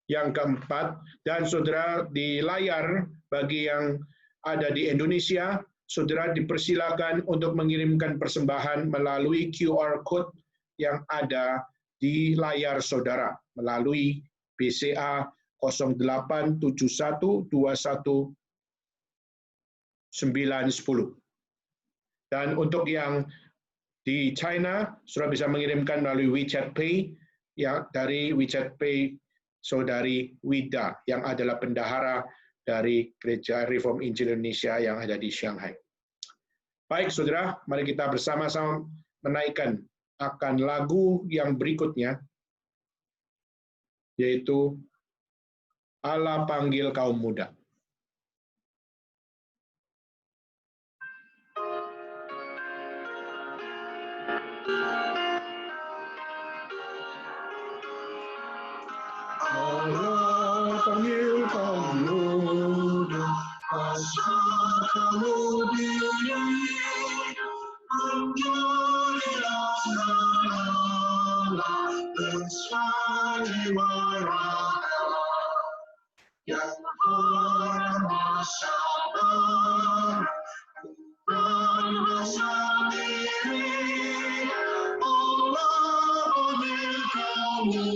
yang keempat, dan saudara di layar bagi yang ada di Indonesia, saudara dipersilakan untuk mengirimkan persembahan melalui QR code yang ada di layar saudara, melalui BCA 0871210910. Dan untuk yang di China, saudara bisa mengirimkan melalui WeChat Pay, yang dari WeChat Pay saudari Wida, yang adalah bendahara dari Gereja Reform Injil Indonesia yang ada di Shanghai. Baik saudara, mari kita bersama-sama menaikkan akan lagu yang berikutnya, yaitu Allah Panggil Kaum Muda. Allah panggil kamu dan asal kamu diri menjadilah Allah bersandiwara yang ramah sabar dan bersendiri. Allah panggil kamu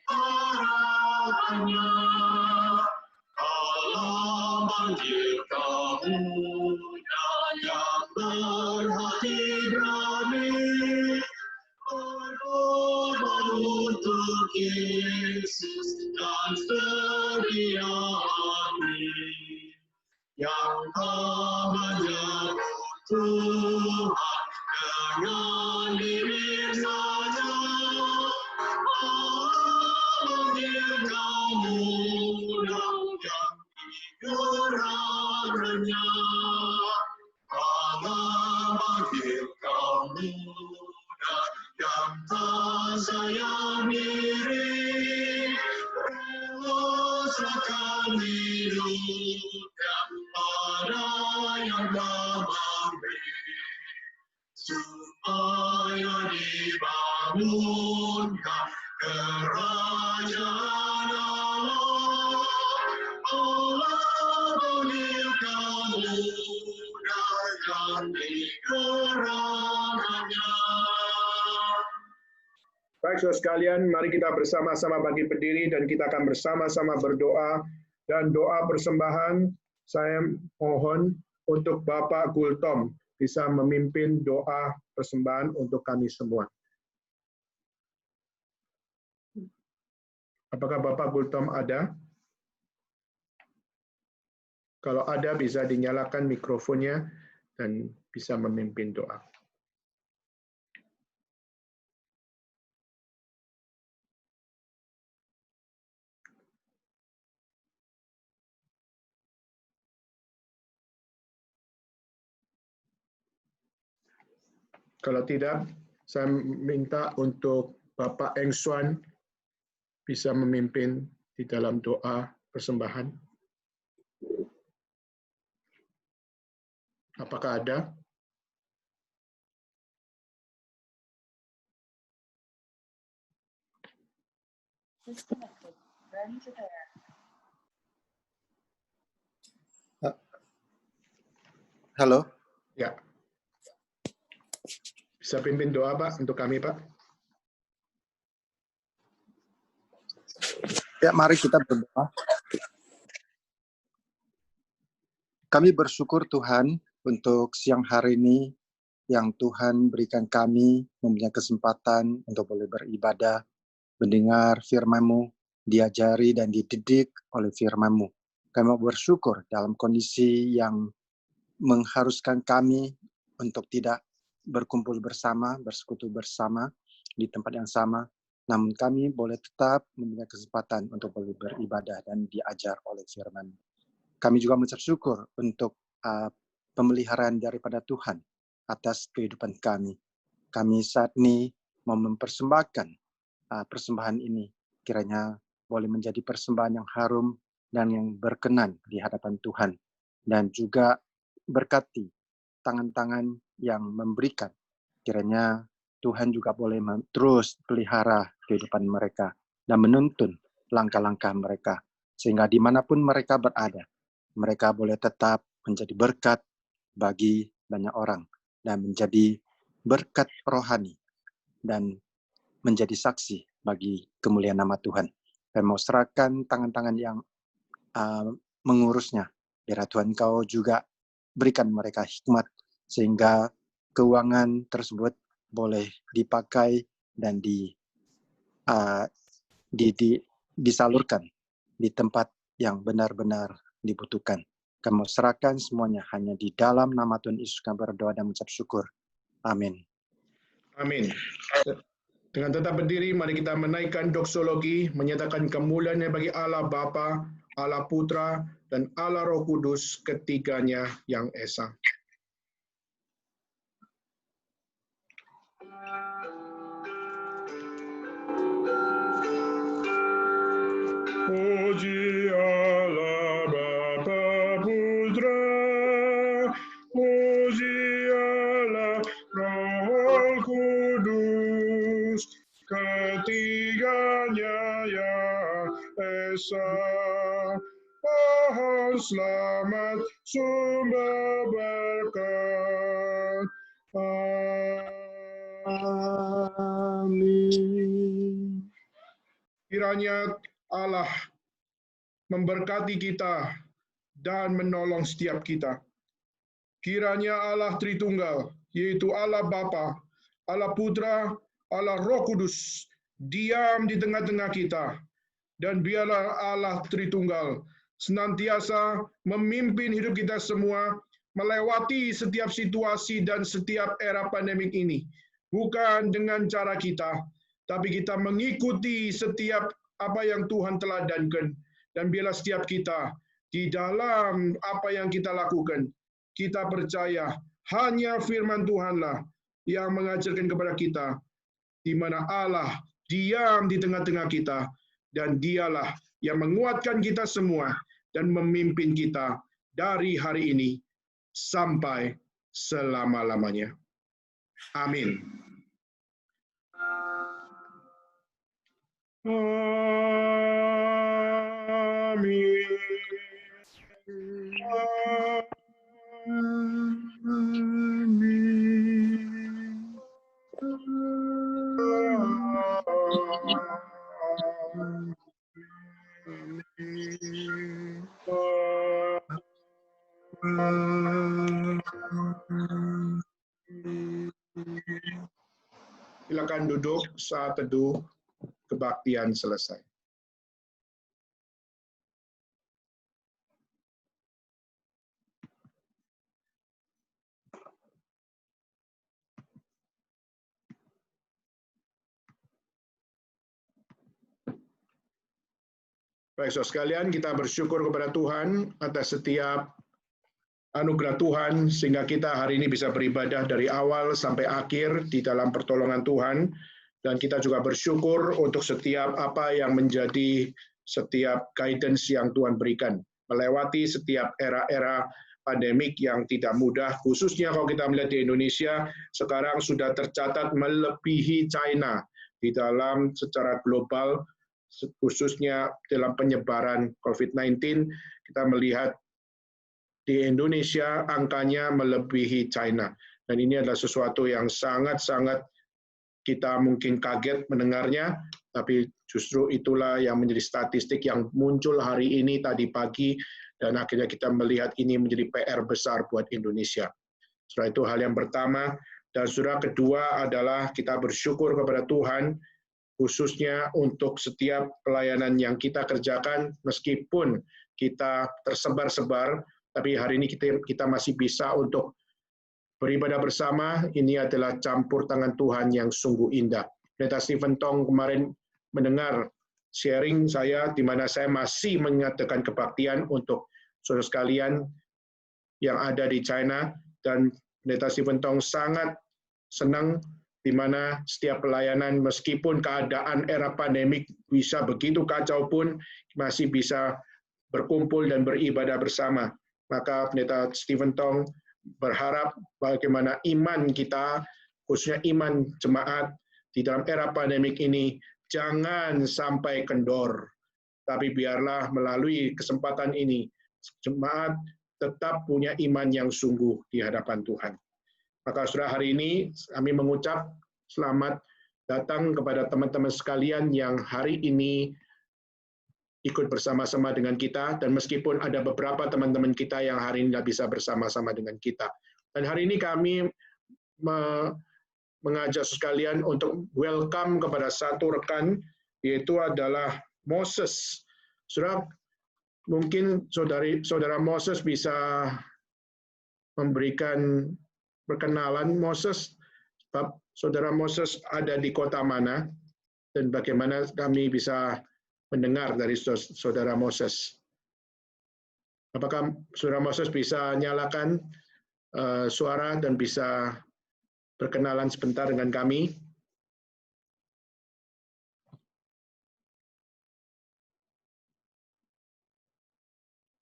harapannya. Allah manggil kamu yang berhati berani berkorban untuk Yesus dan setia hati yang tak menyebut Tuhan dengan diri saja. Kamu yang dikurangannya, Allah panggil kamu yang tak sayang diri, rela serahkan hidup kepada yang memberi, supaya dibangunkan kerajaan Allah. Allah panggil kamu dan dikurangannya. Baik, saudara sekalian, mari kita bersama-sama bangkit berdiri dan kita akan bersama-sama berdoa. Dan doa persembahan saya mohon untuk Bapak Gultom bisa memimpin doa persembahan untuk kami semua. Apakah Bapak Gultom ada? Kalau ada, bisa dinyalakan mikrofonnya dan bisa memimpin doa. Kalau tidak, saya minta untuk Bapak Eng Suan bisa memimpin di dalam doa persembahan. Apakah ada? Halo. Ya. Bisa pimpin doa, Pak, untuk kami, Pak? Ya, mari kita berdoa. Kami bersyukur Tuhan untuk siang hari ini yang Tuhan berikan kami mempunyai kesempatan untuk boleh beribadah, mendengar firman-Mu, diajari dan dididik oleh firman-Mu. Kami mau bersyukur dalam kondisi yang mengharuskan kami untuk tidak berkumpul bersama, bersekutu bersama di tempat yang sama, namun kami boleh tetap mempunyai kesempatan untuk boleh beribadah dan diajar oleh firman. Kami juga bersyukur untuk pemeliharaan daripada Tuhan atas kehidupan kami. Kami saat ini mau mempersembahkan persembahan ini, kiranya boleh menjadi persembahan yang harum dan yang berkenan di hadapan Tuhan. Dan juga berkati tangan-tangan yang memberikan, kiranya Tuhan juga boleh terus pelihara kehidupan mereka dan menuntun langkah-langkah mereka, sehingga dimanapun mereka berada, mereka boleh tetap menjadi berkat bagi banyak orang dan menjadi berkat rohani dan menjadi saksi bagi kemuliaan nama Tuhan. Dan mau serahkan tangan-tangan yang mengurusnya, biar Tuhan Kau juga berikan mereka hikmat sehingga keuangan tersebut boleh dipakai dan disalurkan di tempat yang benar-benar dibutuhkan. Kami serahkan semuanya hanya di dalam nama Tuhan Yesus kami berdoa dan mengucap syukur. Amin. Amin. Dengan tetap berdiri, mari kita menaikkan doksologi, menyatakan kemuliaan bagi Allah Bapa, Allah Putra, dan Allah Roh Kudus, ketiganya yang esa. Puji Allah Bapa Putra, puji Allah Roh Kudus, ketiganya yang esa. Pohon selamat sumber berkat. Amin. Kiranya Allah memberkati kita dan menolong setiap kita. Kiranya Allah Tritunggal, yaitu Allah Bapa, Allah Putra, Allah Roh Kudus, diam di tengah-tengah kita. Dan biarlah Allah Tritunggal senantiasa memimpin hidup kita semua, melewati setiap situasi dan setiap era pandemik ini. Bukan dengan cara kita, tapi kita mengikuti setiap apa yang Tuhan teladankan. Dan biarlah setiap kita di dalam apa yang kita lakukan, kita percaya hanya firman Tuhanlah yang mengajarkan kepada kita, di mana Allah diam di tengah-tengah kita, dan dialah yang menguatkan kita semua dan memimpin kita dari hari ini sampai selama-lamanya. Amin. Silakan duduk saat teduh kebaktian selesai. Baik, saudara sekalian, kita bersyukur kepada Tuhan atas setiap anugerah Tuhan, sehingga kita hari ini bisa beribadah dari awal sampai akhir di dalam pertolongan Tuhan. Dan kita juga bersyukur untuk setiap apa yang menjadi setiap guidance yang Tuhan berikan, melewati setiap era-era pandemik yang tidak mudah, khususnya kalau kita melihat di Indonesia, sekarang sudah tercatat melebihi China di dalam secara global, khususnya dalam penyebaran COVID-19, kita melihat di Indonesia angkanya melebihi China. Dan ini adalah sesuatu yang sangat-sangat kita mungkin kaget mendengarnya, tapi justru itulah yang menjadi statistik yang muncul hari ini, tadi pagi, dan akhirnya kita melihat ini menjadi PR besar buat Indonesia. Setelah itu hal yang pertama, dan saudara kedua adalah kita bersyukur kepada Tuhan, khususnya untuk setiap pelayanan yang kita kerjakan, meskipun kita tersebar-sebar, tapi hari ini kita masih bisa untuk beribadah bersama. Ini adalah campur tangan Tuhan yang sungguh indah. Pendeta Stephen Tong kemarin mendengar sharing saya, di mana saya masih mengatakan kebaktian untuk saudara sekalian yang ada di China, dan Pendeta Stephen Tong sangat senang di mana setiap pelayanan, meskipun keadaan era pandemik bisa begitu kacau pun, masih bisa berkumpul dan beribadah bersama. Maka Pendeta Stephen Tong berharap bagaimana iman kita, khususnya iman jemaat di dalam era pandemik ini, jangan sampai kendor. Tapi biarlah melalui kesempatan ini, jemaat tetap punya iman yang sungguh di hadapan Tuhan. Maka saudara, hari ini kami mengucap selamat datang kepada teman-teman sekalian yang hari ini ikut bersama-sama dengan kita, dan meskipun ada beberapa teman-teman kita yang hari ini tidak bisa bersama-sama dengan kita. Dan hari ini kami mengajak sekalian untuk welcome kepada satu rekan, yaitu adalah Moses. Saudara, mungkin saudara Moses bisa memberikan perkenalan Moses, saudara Moses ada di kota mana, dan bagaimana kami bisa mendengar dari saudara Moses. Apakah saudara Moses bisa nyalakan suara dan bisa berkenalan sebentar dengan kami.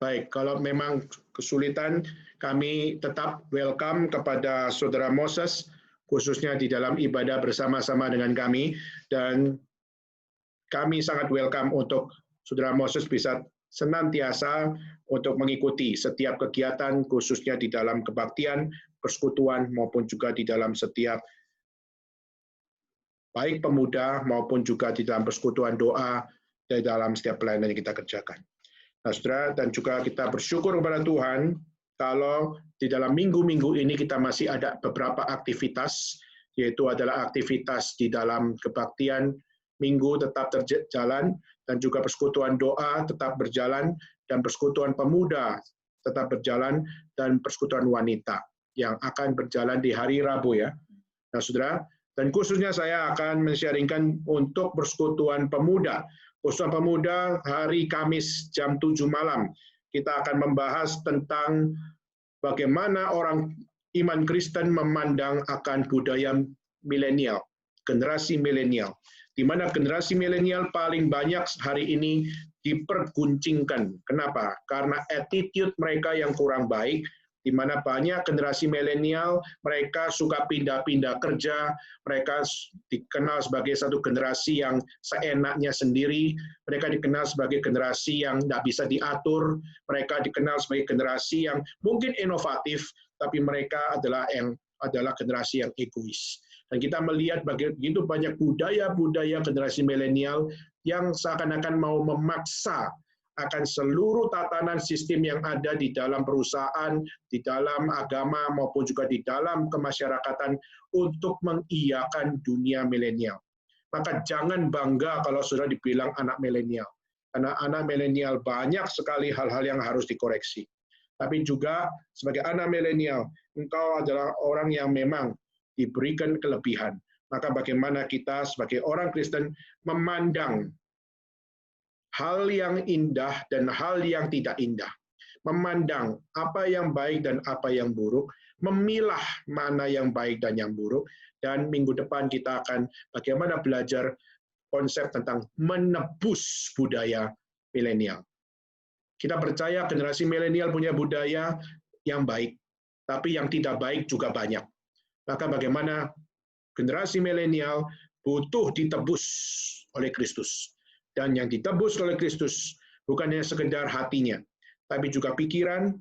Baik, kalau memang kesulitan, kami tetap welcome kepada Saudara Moses, khususnya di dalam ibadah bersama-sama dengan kami, dan kami sangat welcome untuk Saudara Moses bisa senantiasa untuk mengikuti setiap kegiatan, khususnya di dalam kebaktian, persekutuan, maupun juga di dalam setiap baik pemuda maupun juga di dalam persekutuan doa, di dalam setiap pelayanan yang kita kerjakan. Nah, saudara, dan juga kita bersyukur kepada Tuhan kalau di dalam minggu-minggu ini kita masih ada beberapa aktivitas, yaitu adalah aktivitas di dalam kebaktian minggu tetap berjalan, dan juga persekutuan doa tetap berjalan, dan persekutuan pemuda tetap berjalan, dan persekutuan wanita yang akan berjalan di hari Rabu ya. Nah, saudara, dan khususnya saya akan men-sharingkan untuk persekutuan pemuda. Persekutuan pemuda hari Kamis jam 7 malam. Kita akan membahas tentang bagaimana orang iman Kristen memandang akan budaya milenial, generasi milenial. Di mana generasi milenial paling banyak hari ini diperguncingkan. Kenapa? Karena attitude mereka yang kurang baik, di mana banyak generasi milenial, mereka suka pindah-pindah kerja, mereka dikenal sebagai satu generasi yang seenaknya sendiri, mereka dikenal sebagai generasi yang tidak bisa diatur, mereka dikenal sebagai generasi yang mungkin inovatif, tapi mereka adalah generasi yang egois. Dan kita melihat begitu banyak budaya-budaya generasi milenial yang seakan-akan mau memaksa akan seluruh tatanan sistem yang ada di dalam perusahaan, di dalam agama, maupun juga di dalam kemasyarakatan untuk mengiyakan dunia milenial. Maka jangan bangga kalau sudah dibilang anak milenial. Karena anak milenial banyak sekali hal-hal yang harus dikoreksi. Tapi juga sebagai anak milenial, engkau adalah orang yang memang diberikan kelebihan. Maka bagaimana kita sebagai orang Kristen memandang hal yang indah dan hal yang tidak indah. Memandang apa yang baik dan apa yang buruk, memilah mana yang baik dan yang buruk, dan minggu depan kita akan bagaimana belajar konsep tentang menebus budaya milenial. Kita percaya generasi milenial punya budaya yang baik, tapi yang tidak baik juga banyak. Maka bagaimana generasi milenial butuh ditebus oleh Kristus. Dan yang ditebus oleh Kristus bukan hanya sekedar hatinya, tapi juga pikiran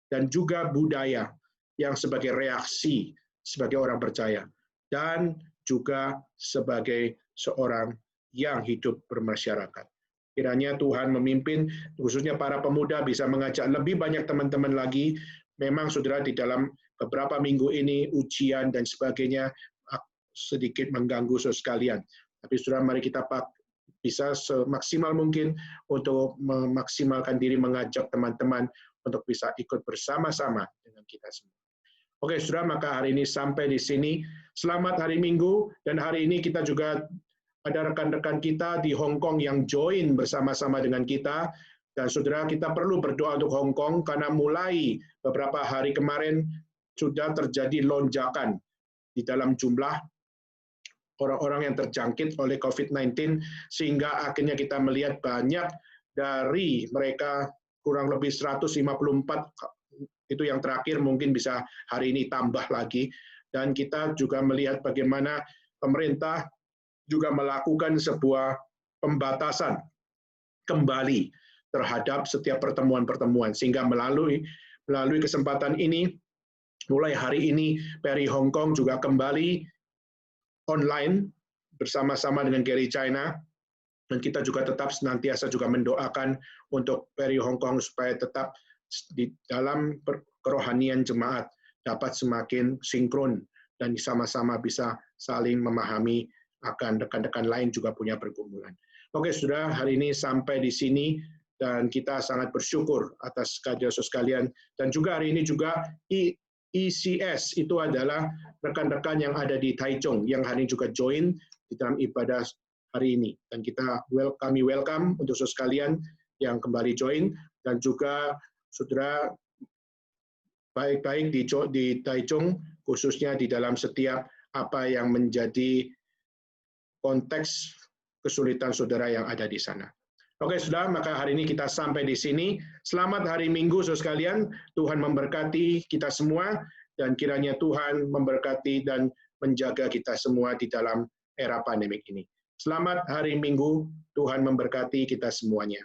dan juga budaya yang sebagai reaksi sebagai orang percaya dan juga sebagai seorang yang hidup bermasyarakat. Kiranya Tuhan memimpin, khususnya para pemuda bisa mengajak lebih banyak teman-teman lagi. Memang saudara di dalam beberapa minggu ini ujian dan sebagainya sedikit mengganggu saudara sekalian. Tapi saudara mari kita bisa semaksimal mungkin untuk memaksimalkan diri mengajak teman-teman untuk bisa ikut bersama-sama dengan kita semua. Oke, saudara, maka hari ini sampai di sini. Selamat hari Minggu, dan hari ini kita juga ada rekan-rekan kita di Hong Kong yang join bersama-sama dengan kita. Dan saudara, kita perlu berdoa untuk Hong Kong karena mulai beberapa hari kemarin sudah terjadi lonjakan di dalam jumlah orang-orang yang terjangkit oleh COVID-19, sehingga akhirnya kita melihat banyak dari mereka, kurang lebih 154, itu yang terakhir, mungkin bisa hari ini tambah lagi, dan kita juga melihat bagaimana pemerintah juga melakukan sebuah pembatasan kembali terhadap setiap pertemuan-pertemuan, sehingga melalui kesempatan ini, mulai hari ini, PRI Hong Kong juga kembali online bersama-sama dengan GERI China, dan kita juga tetap senantiasa juga mendoakan untuk PRI Hong Kong supaya tetap di dalam kerohanian jemaat dapat semakin sinkron dan sama-sama bisa saling memahami akan rekan-rekan lain juga punya pergumulan. Oke, saudara, hari ini sampai di sini dan kita sangat bersyukur atas kehadiran sekalian, dan juga hari ini juga ECS itu adalah rekan-rekan yang ada di Taichung yang hari ini juga join di dalam ibadah hari ini, dan kami welcome untuk saudara sekalian yang kembali join, dan juga saudara baik-baik di Taichung khususnya di dalam setiap apa yang menjadi konteks kesulitan saudara yang ada di sana. Oke, saudara, maka hari ini kita sampai di sini. Selamat hari Minggu, saudara sekalian. Tuhan memberkati kita semua, dan kiranya Tuhan memberkati dan menjaga kita semua di dalam era pandemik ini. Selamat hari Minggu, Tuhan memberkati kita semuanya.